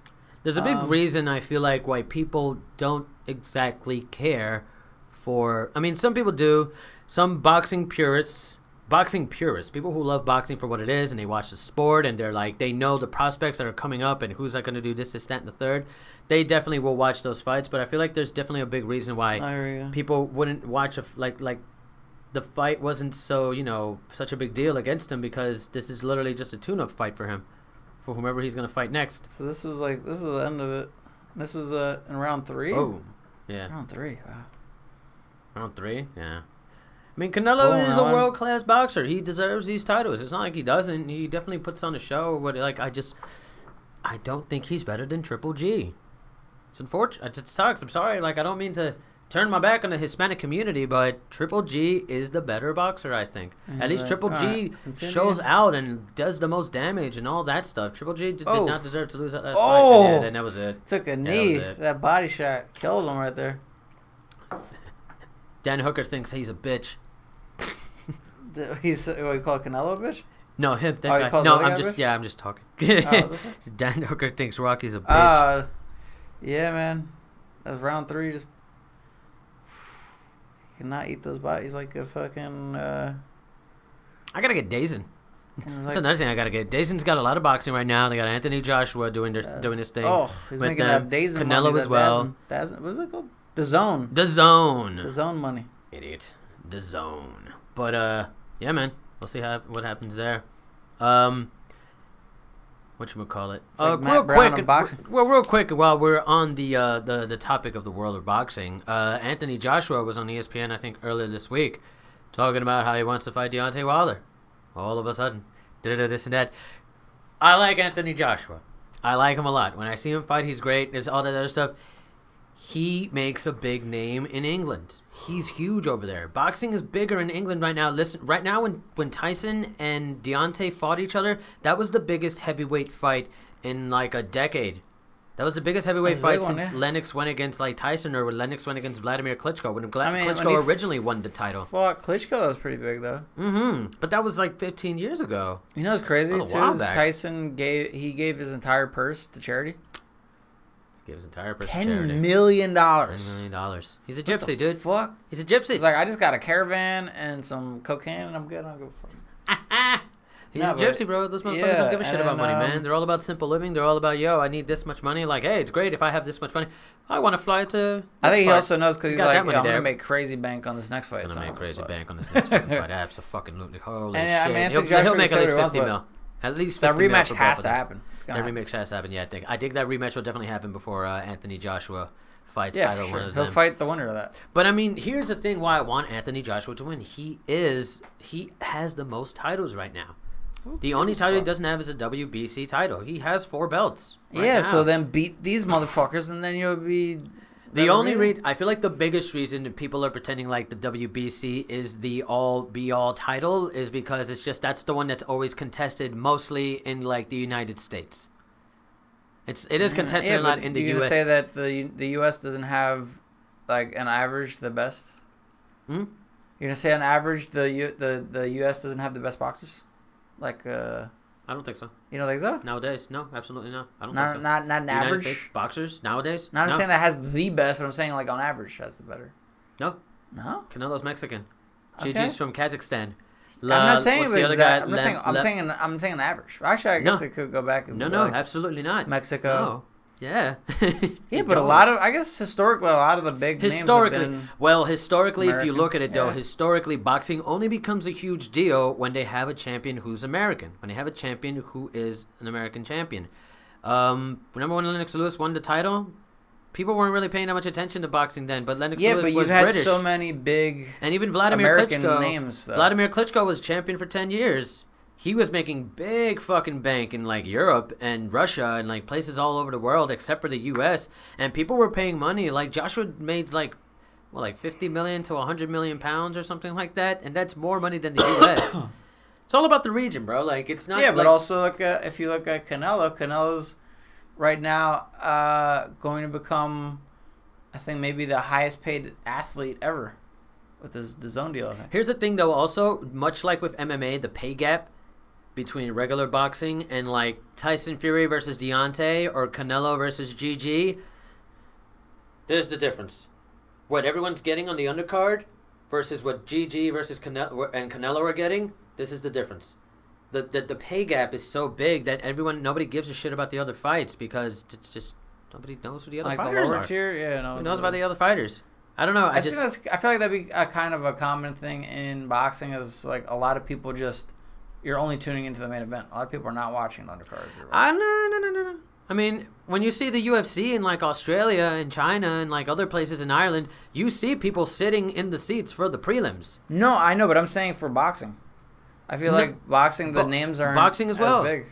There's a big reason I feel like why people don't exactly care for. I mean, some people do. Some boxing purists, people who love boxing for what it is, and they watch the sport, and they're like, they know the prospects that are coming up, and who's like going to do this, that, and the third. They definitely will watch those fights, but I feel like there's definitely a big reason why people wouldn't watch like the fight wasn't so, you know, such a big deal against him because this is literally just a tune-up fight for him, for whomever he's going to fight next. So this is the end of it. This was in round 3. Oh, yeah. Round 3. Wow. Round 3, yeah. I mean, Canelo is a world-class boxer. He deserves these titles. It's not like he doesn't. He definitely puts on a show. But like, I don't think he's better than Triple G. It's unfortunate. It sucks. I'm sorry. Like, I don't mean to turn my back on the Hispanic community, but Triple G is the better boxer, I think. At least Triple G shows out and does the most damage and all that stuff. Triple G did not deserve to lose that last fight. And that was it. Took a knee. That body shot killed him right there. Dan Hooker thinks he's a bitch. He's what you call Canelo a bitch? No, him. That guy. No, I'm just talking. Dan Hooker thinks Rocky's a bitch. Yeah, man. That was round 3. Just cannot eat those bodies like a fucking. I gotta get Dazin. That's another thing I gotta get. Dazin's got a lot of boxing right now. They got Anthony Joshua doing this thing. Oh, he's making that Dazin Canelo money, as well. Dazin, what is it called? The Zone. The Zone. The Zone money. Idiot. The Zone. But yeah, man. We'll see what happens there. Whatchamacallit? Like real quick. Boxing. Well, real quick, while we're on the topic of the world of boxing, Anthony Joshua was on ESPN, I think, earlier this week, talking about how he wants to fight Deontay Wilder. All of a sudden, this and that. I like Anthony Joshua. I like him a lot. When I see him fight, he's great. There's all that other stuff. He makes a big name in England. He's huge over there. Boxing is bigger in England right now. Listen, right now when Tyson and Deontay fought each other, that was the biggest heavyweight fight in like a decade. That was the biggest heavyweight fight since Lennox went against like Tyson or when Lennox went against Vladimir Klitschko. When Klitschko originally won the title. Fought Klitschko, that was pretty big though. But that was like 15 years ago. You know what's crazy too? Tyson gave his entire purse to charity. Gave his entire purse to charity. $10 million. $10 million. He's a gypsy, dude. Fuck. He's a gypsy. He's like, I just got a caravan and some cocaine and I'm good. I'll go for it. He's a gypsy, bro. Those motherfuckers don't give a shit about money, man. They're all about simple living. They're all about, I need this much money. Like, hey, it's great if I have this much money. I want to fly to I think he also knows because he's like, I'm going to make crazy bank on this next fight. He's going to make crazy bank on this next fucking fight. Absolutely. Holy shit. I mean, he'll make at least 50 mil. At least that 50 mil rematch for both has of to them. happen. It's gonna That happen. rematch has to happen. Yeah, I think that rematch will definitely happen before Anthony Joshua fights Yeah, either for one sure. of He'll them. fight the winner of that. But I mean, here's the thing: why I want Anthony Joshua to win. He has the most titles right now. The only title he doesn't have is a WBC title. He has 4 belts. Right Yeah, now. so then beat these motherfuckers, and then you'll be. The only reason I feel like the biggest reason that people are pretending like the WBC is the all be all title is because it's just that's the one that's always contested mostly in like the United States. It is contested a lot in the You're US. gonna say that the US doesn't have like an average the best? Hmm? You're gonna say on average the US doesn't have the best boxers? Like I don't think so. you don't think so? Nowadays, no, absolutely not. I don't Not think so. not an The United average. States boxers nowadays? Not no. saying that has the best, but I'm saying like on average has the better. No. No? Canelo's Mexican. Okay. Gigi's from Kazakhstan. I'm not saying what's it the was other that. guy? I'm saying an average. Actually, I guess No. it could go back and No, be no, like absolutely not. Mexico. No. Yeah. Yeah, but a lot of I guess historically a lot of the big Historically, names have been well, historically, if you American. look at it, though, Yeah. historically, boxing only becomes a huge deal when they have a champion who's American. When they have a champion who is an American champion. Remember when Lennox Lewis won the title? People weren't really paying that much attention to boxing then, but Lennox Yeah, Lewis but was you've had British. so many big And even Vladimir American Klitschko. names, though. Vladimir Klitschko was champion for 10 years. He was making big fucking bank in like Europe and Russia and like places all over the world except for the US, and people were paying money. Like Joshua made like 50 million to 100 million pounds or something like that, and that's more money than the US. It's all about the region, bro. Like it's not Yeah, but like, also look at, if you look at Canelo's right now going to become I think maybe the highest paid athlete ever with the zone deal, I think. Here's the thing though, also much like with MMA, the pay gap between regular boxing and like Tyson Fury versus Deontay or Canelo versus GG, there's the difference. What everyone's getting on the undercard versus what GG versus Canelo are getting, this is the difference. The pay gap is so big that nobody gives a shit about the other fights because it's just nobody knows who the other Like the fighters lower are. tier, yeah, no. Who knows about the other fighters? I don't know. I feel like that'd be a kind of a common thing in boxing is like a lot of people just you're only tuning into the main event. A lot of people are not watching the undercards. No. I mean, when you see the UFC in like Australia and China and like other places in Ireland, you see people sitting in the seats for the prelims. No, I know, but I'm saying for boxing. I feel like boxing, the names aren't boxing as well. big.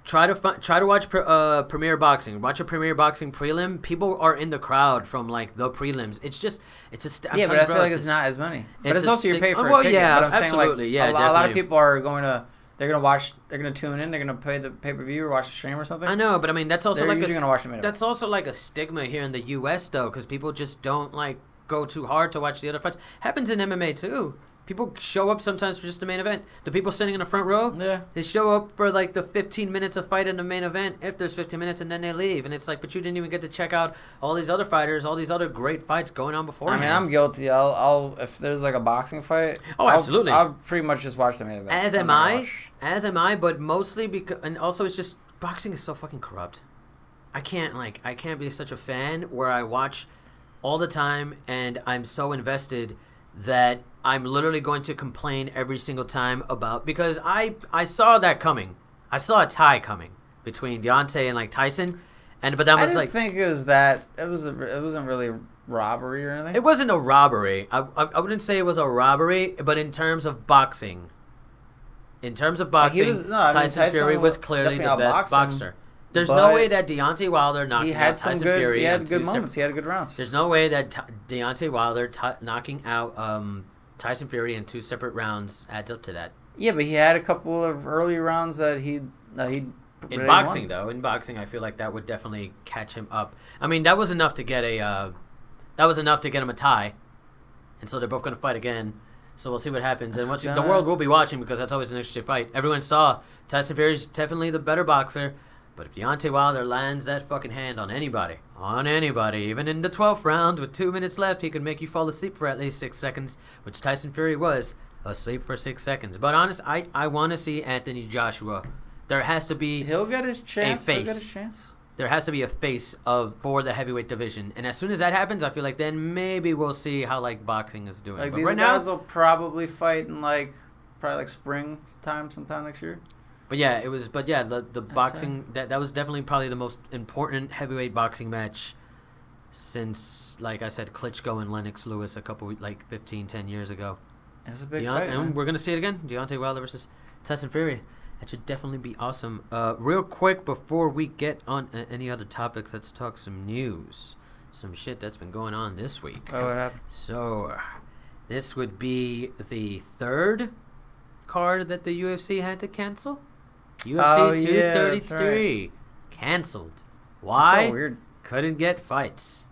Try to watch Premier Boxing. Watch a Premier Boxing prelim. People are in the crowd from like the prelims. It's a Yeah, but I feel like it's not as many. But it's also you pay for a well, ticket. yeah, But I'm absolutely, saying yeah, like a lot of definitely. people are going to watch. They're gonna tune in. They're gonna pay the pay-per-view or watch the stream or something. I know, but I mean that's also They're like usually gonna watch the main event. that's also like a stigma here in the U.S. though, because people just don't like go too hard to watch the other fights. Happens in MMA too. People show up sometimes for just the main event. The people sitting in the front row, Yeah. they show up for like the 15 minutes of fight in the main event, if there's 15 minutes, and then they leave. And it's like, but you didn't even get to check out all these other fighters, all these other great fights going on before. I mean, I'm guilty. I'll if there's like a boxing fight. Oh, absolutely. I'll pretty much just watch the main event. As I'm am not I. gonna watch- As am I, but mostly because, and also it's just boxing is so fucking corrupt. I can't be such a fan where I watch all the time and I'm so invested that I'm literally going to complain every single time about, because I saw that coming. I saw a tie coming between Deontay and like Tyson, but that I was didn't like think it was that. It wasn't really robbery or anything. it wasn't a robbery. I wouldn't say it was a robbery, but in terms of boxing. In terms of Like, he boxing, was- no, I mean, Tyson Fury was clearly definitely the best outboxed him, boxer. There's no but way that Deontay Wilder knocking he had out some Tyson good. Fury. He in had two good moments. separate- He had good rounds. There's no way that Deontay Wilder knocking out Tyson Fury in 2 separate rounds adds up to that. Yeah, but he had a couple of early rounds that he In boxing, though, I feel like that would definitely catch him up. I mean, that was enough to get him a tie, and so they're both going to fight again. So we'll see what happens, and the world will be watching because that's always an interesting fight. Everyone saw Tyson Fury's definitely the better boxer, but if Deontay Wilder lands that fucking hand on anybody, even in the 12th round with 2 minutes left, he could make you fall asleep for at least 6 seconds, which Tyson Fury was asleep for 6 seconds. But honest, I want to see Anthony Joshua. There has to be He'll get his chance. a He'll get face. his chance. There has to be a face for the heavyweight division, and as soon as that happens, I feel like then maybe we'll see how like boxing is doing. Like But these right guys now, will probably fight in probably spring time sometime next year. But yeah, it was. But yeah, the boxing that was definitely probably the most important heavyweight boxing match since, like I said, Klitschko and Lennox Lewis a couple 10 years ago. It's a big fight, and we're gonna see it again. Deontay Wilder versus Tyson Fury. That should definitely be awesome. Real quick before we get on any other topics, let's talk some news, some shit that's been going on this week. Oh, what happened? So, this would be the third card that the UFC had to cancel. UFC 233 canceled. Why? That's so weird. Couldn't get fights.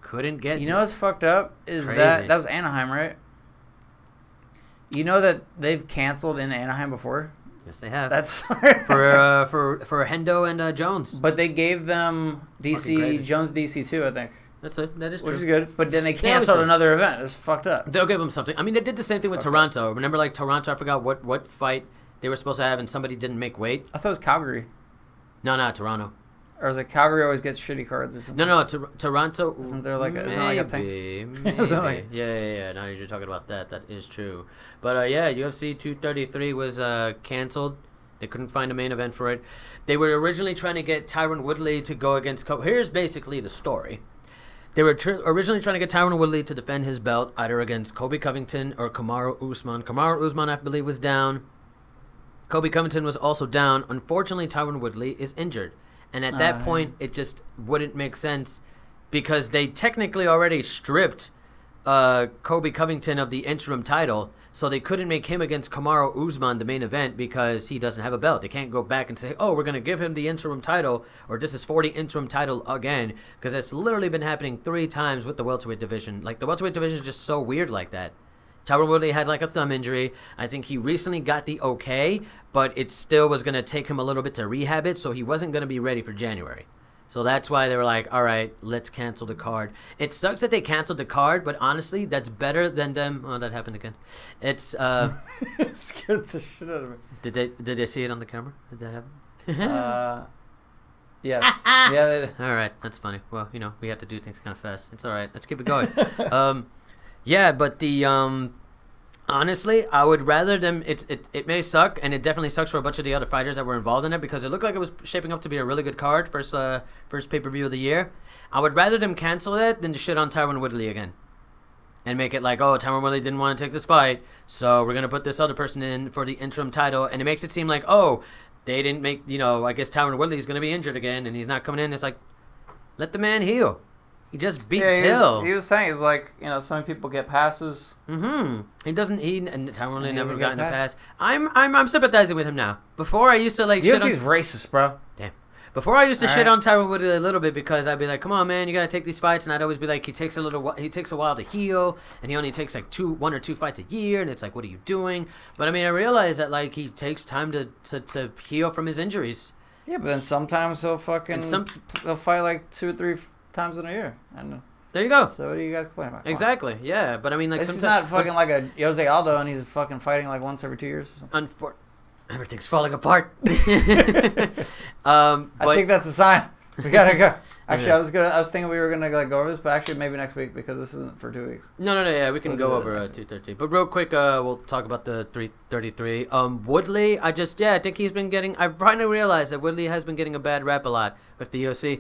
Couldn't get. You know what's fucked up is crazy. that was Anaheim, right? You know that they've canceled in Anaheim before. Yes, they have. That's for Hendo and Jones. But they gave them DC Jones DC too, I think. That is true. Which is good. But then they canceled another event. It's fucked up. They'll give them something. I mean, they did the same thing with Toronto. Up. Remember, Toronto, I forgot what fight they were supposed to have, and somebody didn't make weight. I thought it was Calgary. No, not Toronto. Or is it Calgary always gets shitty cards or something? No, Toronto. Isn't there like a thing? Maybe. Yeah. Now you're talking about that. That is true. But yeah, UFC 233 was canceled. They couldn't find a main event for it. They were originally trying to get Tyron Woodley to go against Here's basically the story. They were originally trying to get Tyron Woodley to defend his belt either against Colby Covington or Kamaru Usman. Kamaru Usman, I believe, was down. Colby Covington was also down. Unfortunately, Tyron Woodley is injured. And at that point, it just wouldn't make sense because they technically already stripped Colby Covington of the interim title, so they couldn't make him against Kamaru Usman the main event because he doesn't have a belt. They can't go back and say, oh, we're going to give him the interim title, or this is for the interim title again, because it's literally been happening 3 times with the welterweight division. Like, the welterweight division is just so weird like that. Tyron Woodley had a thumb injury. I think he recently got the okay, but it still was going to take him a little bit to rehab it, so he wasn't going to be ready for January. So that's why they were like, all right, let's cancel the card. It sucks that they canceled the card, but honestly, that's better than them. Oh, that happened again. It's it scared the shit out of me. Did they see it on the camera? Did that happen? Yes. Yeah. All right, that's funny. Well, we have to do things kind of fast. It's all right. Let's keep it going. Yeah, but the honestly, I would rather them. It may suck, and it definitely sucks for a bunch of the other fighters that were involved in it because it looked like it was shaping up to be a really good card, first pay-per-view of the year. I would rather them cancel it than to shit on Tyron Woodley again, and make it like, oh, Tyron Woodley didn't want to take this fight, so we're gonna put this other person in for the interim title, and it makes it seem like, oh, they didn't make. I guess Tyron Woodley is gonna be injured again, and he's not coming in. It's like, let the man heal. He just beat Till. He was saying, he's like, so many people get passes. Mm-hmm. And Tyron Woodley never gotten a pass. I'm sympathizing with him now. Before I used to UFC's racist, bro. Damn. Before I used to shit on Tyron Woodley a little bit because I'd be like, come on, man, you gotta take these fights, and I'd always be like, he takes a while to heal, and he only takes 1 or 2 fights a year, and it's like, what are you doing? But I mean, I realize that he takes time to heal from his injuries. Yeah, but then sometimes he'll he'll fight 2 or 3 times in a year, and there you go. So what are you guys complaining about? Exactly. Yeah, but I mean, this is not fucking like a Jose Aldo, and he's fucking fighting once every 2 years or something. Everything's falling apart. I think that's a sign. We gotta go. Actually, I was thinking we were gonna go over this, but actually maybe next week because this isn't for 2 weeks. No. Yeah, we can go over 213. But real quick, we'll talk about the 333. Woodley, I think he's been getting. I finally realized that Woodley has been getting a bad rap a lot with the UFC.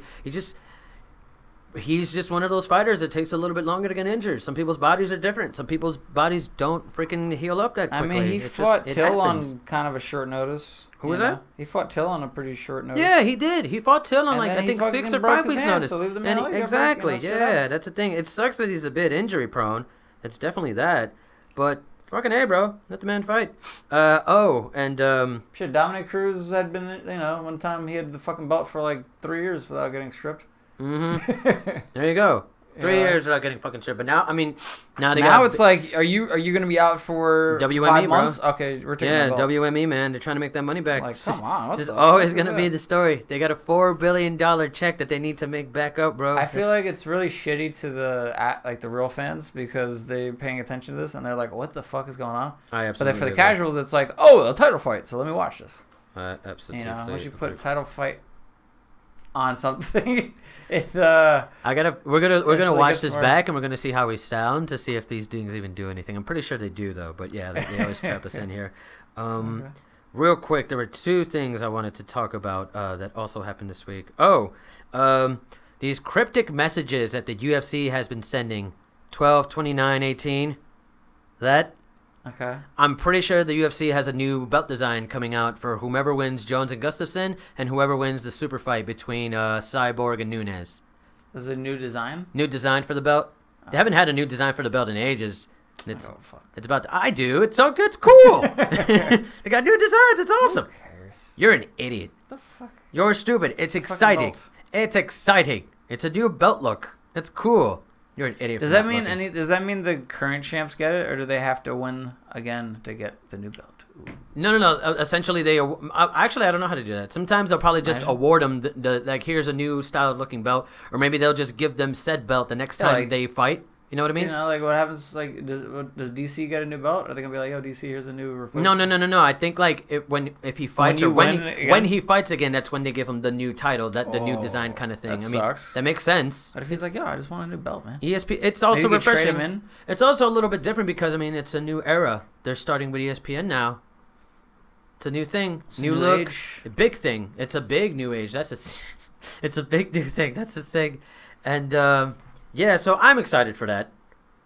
He's just one of those fighters that takes a little bit longer to get injured. Some people's bodies are different. Some people's bodies don't freaking heal up that quickly. I mean, he fought Till on kind of a short notice. Who was that? He fought Till on a pretty short notice. Yeah, he did. He fought Till on I think 6 or 5 weeks notice. So exactly. Yeah, that's the thing. It sucks that he's a bit injury prone. It's definitely that. But fucking A, bro. Let the man fight. Shit, Dominic Cruz had been, one time he had the fucking belt for 3 years without getting stripped. Mm-hmm. There you go. 3 years without getting fucking stripped. But now, I mean, now it's like, are you going to be out for WME, 5 months? Bro. Okay, we're taking WME, man. They're trying to make that money back. Come on. This is always going to be the story. They got a $4 billion check that they need to make back up, bro. I feel like it's really shitty to the real fans because they're paying attention to this and they're like, what the fuck is going on? But then for the casuals, it's like, oh, a title fight, so let me watch this. Absolutely. Once you put a title fight on something, it's we're gonna watch this back and we're gonna see how we sound to see if these things even do anything. I'm pretty sure they do though, but yeah, they always trap us in here. real quick, there were two things I wanted to talk about that also happened this week. These cryptic messages that the UFC has been sending, 12, 29, 18. That. Okay. I'm pretty sure the UFC has a new belt design coming out for whomever wins Jones and Gustafsson and whoever wins the super fight between Cyborg and Nunes. This is a new design? New design for the belt. They haven't had a new design for the belt in ages. It's about to, I do. It's so good. It's cool. They got new designs. It's awesome. Who cares? You're an idiot. What the fuck? You're stupid. It's exciting. It's exciting. It's a new belt look. It's cool. You're an idiot. Does that mean the current champs get it, or do they have to win again to get the new belt? Ooh. No. Essentially, actually, I don't know how to do that. Sometimes they'll probably just award them like, here's a new style looking belt, or maybe they'll just give them said belt the next time they fight. You know what I mean? You know, like what happens? Like, does DC get a new belt? Are they gonna be like, "Yo, DC, here's a new replacement"? No. I think like if he fights when he fights again, that's when they give him the new title, the new design kind of thing. That sucks. That makes sense. What if he's like, "Yo, I just want a new belt, man"? ESPN. It's also Maybe refreshing. trade him in? It's also a little bit different because it's a new era. They're starting with ESPN now. It's a new thing, new look, age. A big thing. It's a big new age. It's a big new thing. That's the thing, and so I'm excited for that.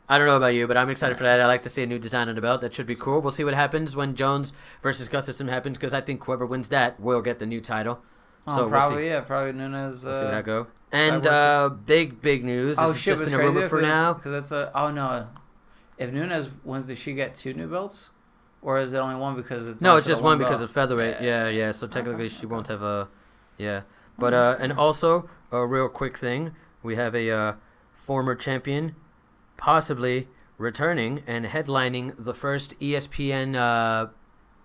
I don't know about you, but I'm excited for that. I like to see a new design on the belt. That should be cool. We'll see what happens when Jones versus Gustafsson happens, because I think whoever wins that will get the new title. So probably, probably Nunes. We'll see how that go. And big news. Oh This shit, has just been a rumor for now. Because no. If Nunes wins, does she get 2 new belts, or is it only one because it's? No, it's just one because of featherweight. Yeah. So technically, she won't have a. Yeah, but and also a real quick thing. We have a former champion, possibly returning and headlining the first ESPN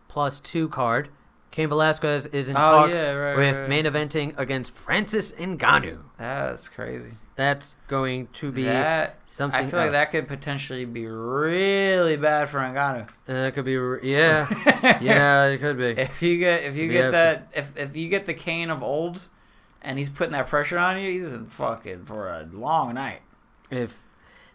Plus 2 card. Cain Velasquez is in talks with main eventing against Francis Ngannou. That's crazy. That's going to be something I feel like that could potentially be really bad for Ngannou. That could be, yeah, it could be. If you get the Cain of old, and he's putting that pressure on you, he's in fucking for a long night.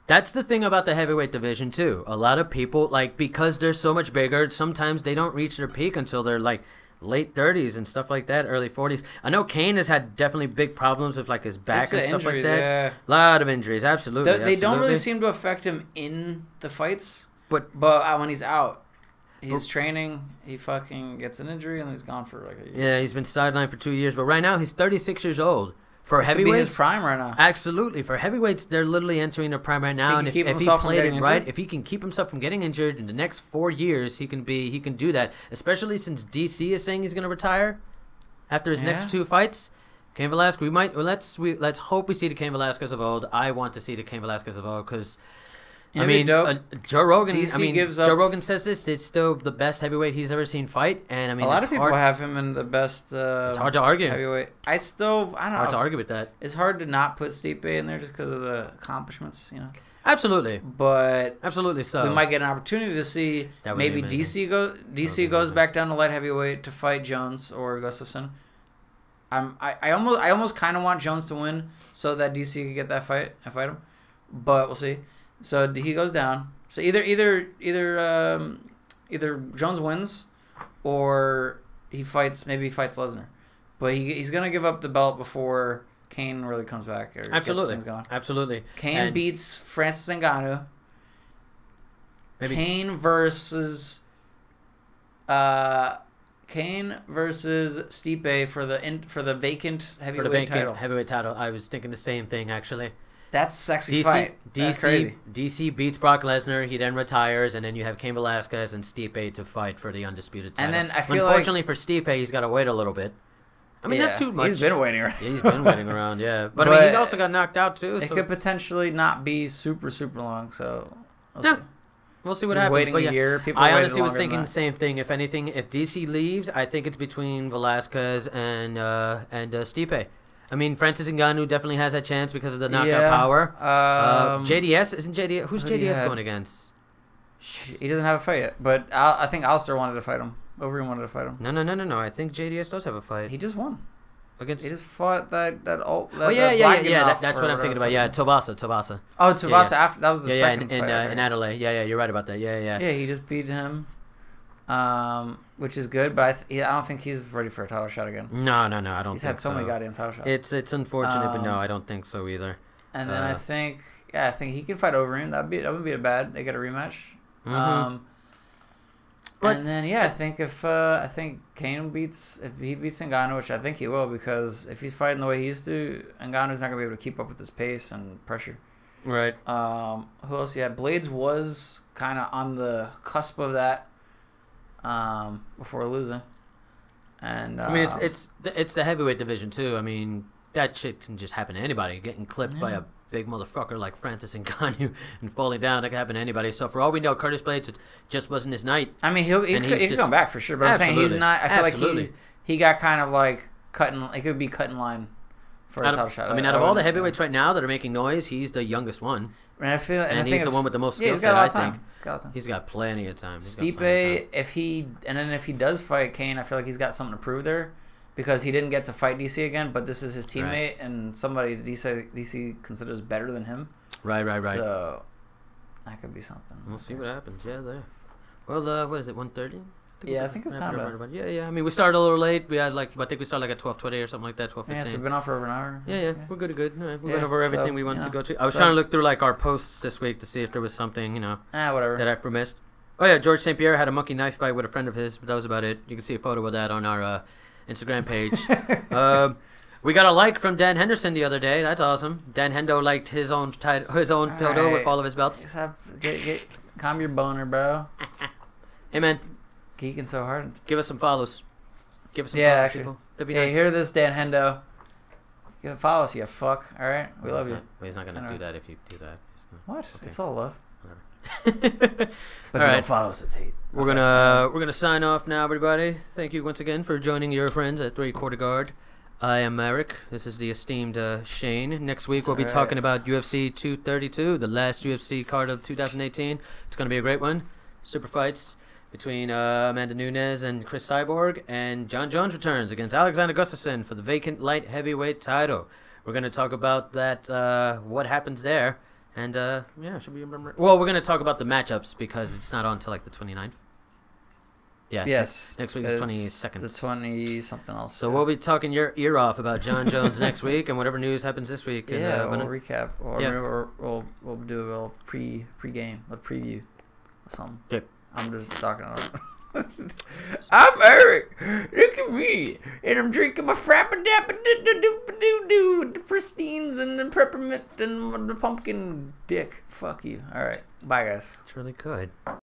That's the thing about the heavyweight division too. A lot of people, like, because they're so much bigger, sometimes they don't reach their peak until they're like late 30s and stuff like that, early 40s. I know Cain has had definitely big problems with like his back and stuff like that. Yeah. A lot of injuries, absolutely. They don't really seem to affect him in the fights, but when he's out, he's training, he fucking gets an injury and then he's gone for like a year. Yeah, he's been sidelined for 2 years, but right now he's 36 years old. For heavyweights, could be his prime right now. Absolutely. For heavyweights, they're literally entering their prime right now. And if he played it right, if he can keep himself from getting injured in the next 4 years, he can do that. Especially since DC is saying he's going to retire after his next 2 fights. Cain Velasquez, let's hope we see the Cain Velasquez of old. I want to see the Cain Velasquez of old because Joe Rogan. Joe Rogan says this. It's still the best heavyweight he's ever seen fight, and a lot of people have him in the best. It's hard to argue. Heavyweight. I don't know. Hard to argue with that. It's hard to not put Stipe in there just because of the accomplishments, Absolutely. But absolutely so. We might get an opportunity to see maybe DC goes back down to light heavyweight to fight Jones or Gustafsson. I almost kind of want Jones to win so that DC can get that fight and fight him, but we'll see. So he goes down. So either Jones wins, or he fights Lesnar, but he's gonna give up the belt before Cain really comes back. Or Absolutely, gets things going. Absolutely. Cain beats Francis Ngannou. Cain versus Stipe for the vacant heavyweight title. Heavyweight title. I was thinking the same thing actually. That's a sexy fight. That's crazy. DC beats Brock Lesnar. He then retires, and then you have Cain Velasquez and Stipe to fight for the undisputed title. And then I feel unfortunately for Stipe, he's got to wait a little bit. Not too much. He's been waiting around. He's been waiting around, yeah. But he also got knocked out too. It could potentially not be super long. So we'll see what happens. Waiting a year. I honestly was thinking the same thing. If anything, if DC leaves, I think it's between Velasquez and Stipe. Francis Ngannou definitely has that chance because of the knockout power. JDS isn't JDS. Who's JDS going against? He doesn't have a fight yet, but I think Alistair wanted to fight him. Overeem wanted to fight him. No. I think JDS does have a fight. He just won. He just fought that that's what I'm thinking about. Yeah, Tobasa. Oh, Tobasa after that was the second fight. In Adelaide. Yeah, you're right about that. Yeah. Yeah, he just beat him. which is good, but I don't think he's ready for a title shot again. No, I don't think so. He's had so many goddamn title shots. It's unfortunate, but no, I don't think so either. And then I think he can fight Overeem. That wouldn't be bad. They get a rematch. But, and then I think if Kane beats Ngannou, which I think he will, because if he's fighting the way he used to, Ngannou's not gonna be able to keep up with this pace and pressure. Right. Who else you had? Blades was kind of on the cusp of that before losing. And I mean, it's the heavyweight division too. I mean, that shit can just happen to anybody. Getting clipped by a big motherfucker like Francis Ngannou and falling down, that can happen to anybody. So for all we know, Curtis Blades, it just wasn't his night. I mean, he could come back for sure. But I'm saying he's not. I feel like he got kind of like cutting. He could be cutting line for a title shot. I mean, out of all the heavyweights right now that are making noise, he's the youngest one. And he's the one with the most skill set. I think he's got plenty of time. Stipe, if he does fight Kane, I feel like he's got something to prove there, because he didn't get to fight DC again, but this is his teammate and somebody DC considers better than him. Right. So that could be something. We'll see what happens. Yeah, there. Well, what is it? 1:30. I think it's time. Yeah. I mean, we started a little late. We had I think we started at 12:20 or something like that. 12:15. Yeah, so we've been off for over an hour. Yeah. We're good. All right, we went over everything we wanted to go to. I was trying to look through our posts this week to see if there was something whatever that I missed. Oh yeah, George St. Pierre had a monkey knife fight with a friend of his, but that was about it. You can see a photo of that on our Instagram page. We got a like from Dan Henderson the other day. That's awesome. Dan Hendo liked his own photo with all of his belts. Calm your boner, bro. Hey man, geeking so hard. Give us some follows. Give us some follows, people. That'd be nice. Hear this, Dan Hendo. Follow us, you fuck. All right, we love you. He's not gonna do that if you do that. What? Okay. It's all love. But if you don't follow us, it's hate. We're gonna sign off now, everybody. Thank you once again for joining your friends at 3 Quarter Guard. I am Eric. This is the esteemed Shane. Next week we'll be talking about UFC 232, the last UFC card of 2018. It's gonna be a great one. Super fights between Amanda Nunes and Chris Cyborg, and John Jones returns against Alexander Gustafsson for the vacant light heavyweight title. We're gonna talk about that, what happens there. And, should we remember? Well, we're going to talk about the matchups because it's not on until, the 29th. Yeah. Yes. Next week is 22nd. The 20-something else. So we'll be talking your ear off about John Jones next week and whatever news happens this week. We'll recap. We'll do a little pre-game, a preview or something. Okay. I'm just talking about I'm Eric. Look at me. And I'm drinking my frappadappadoo the pristines and the peppermint and the pumpkin dick. Fuck you. All right. Bye, guys. It's really good.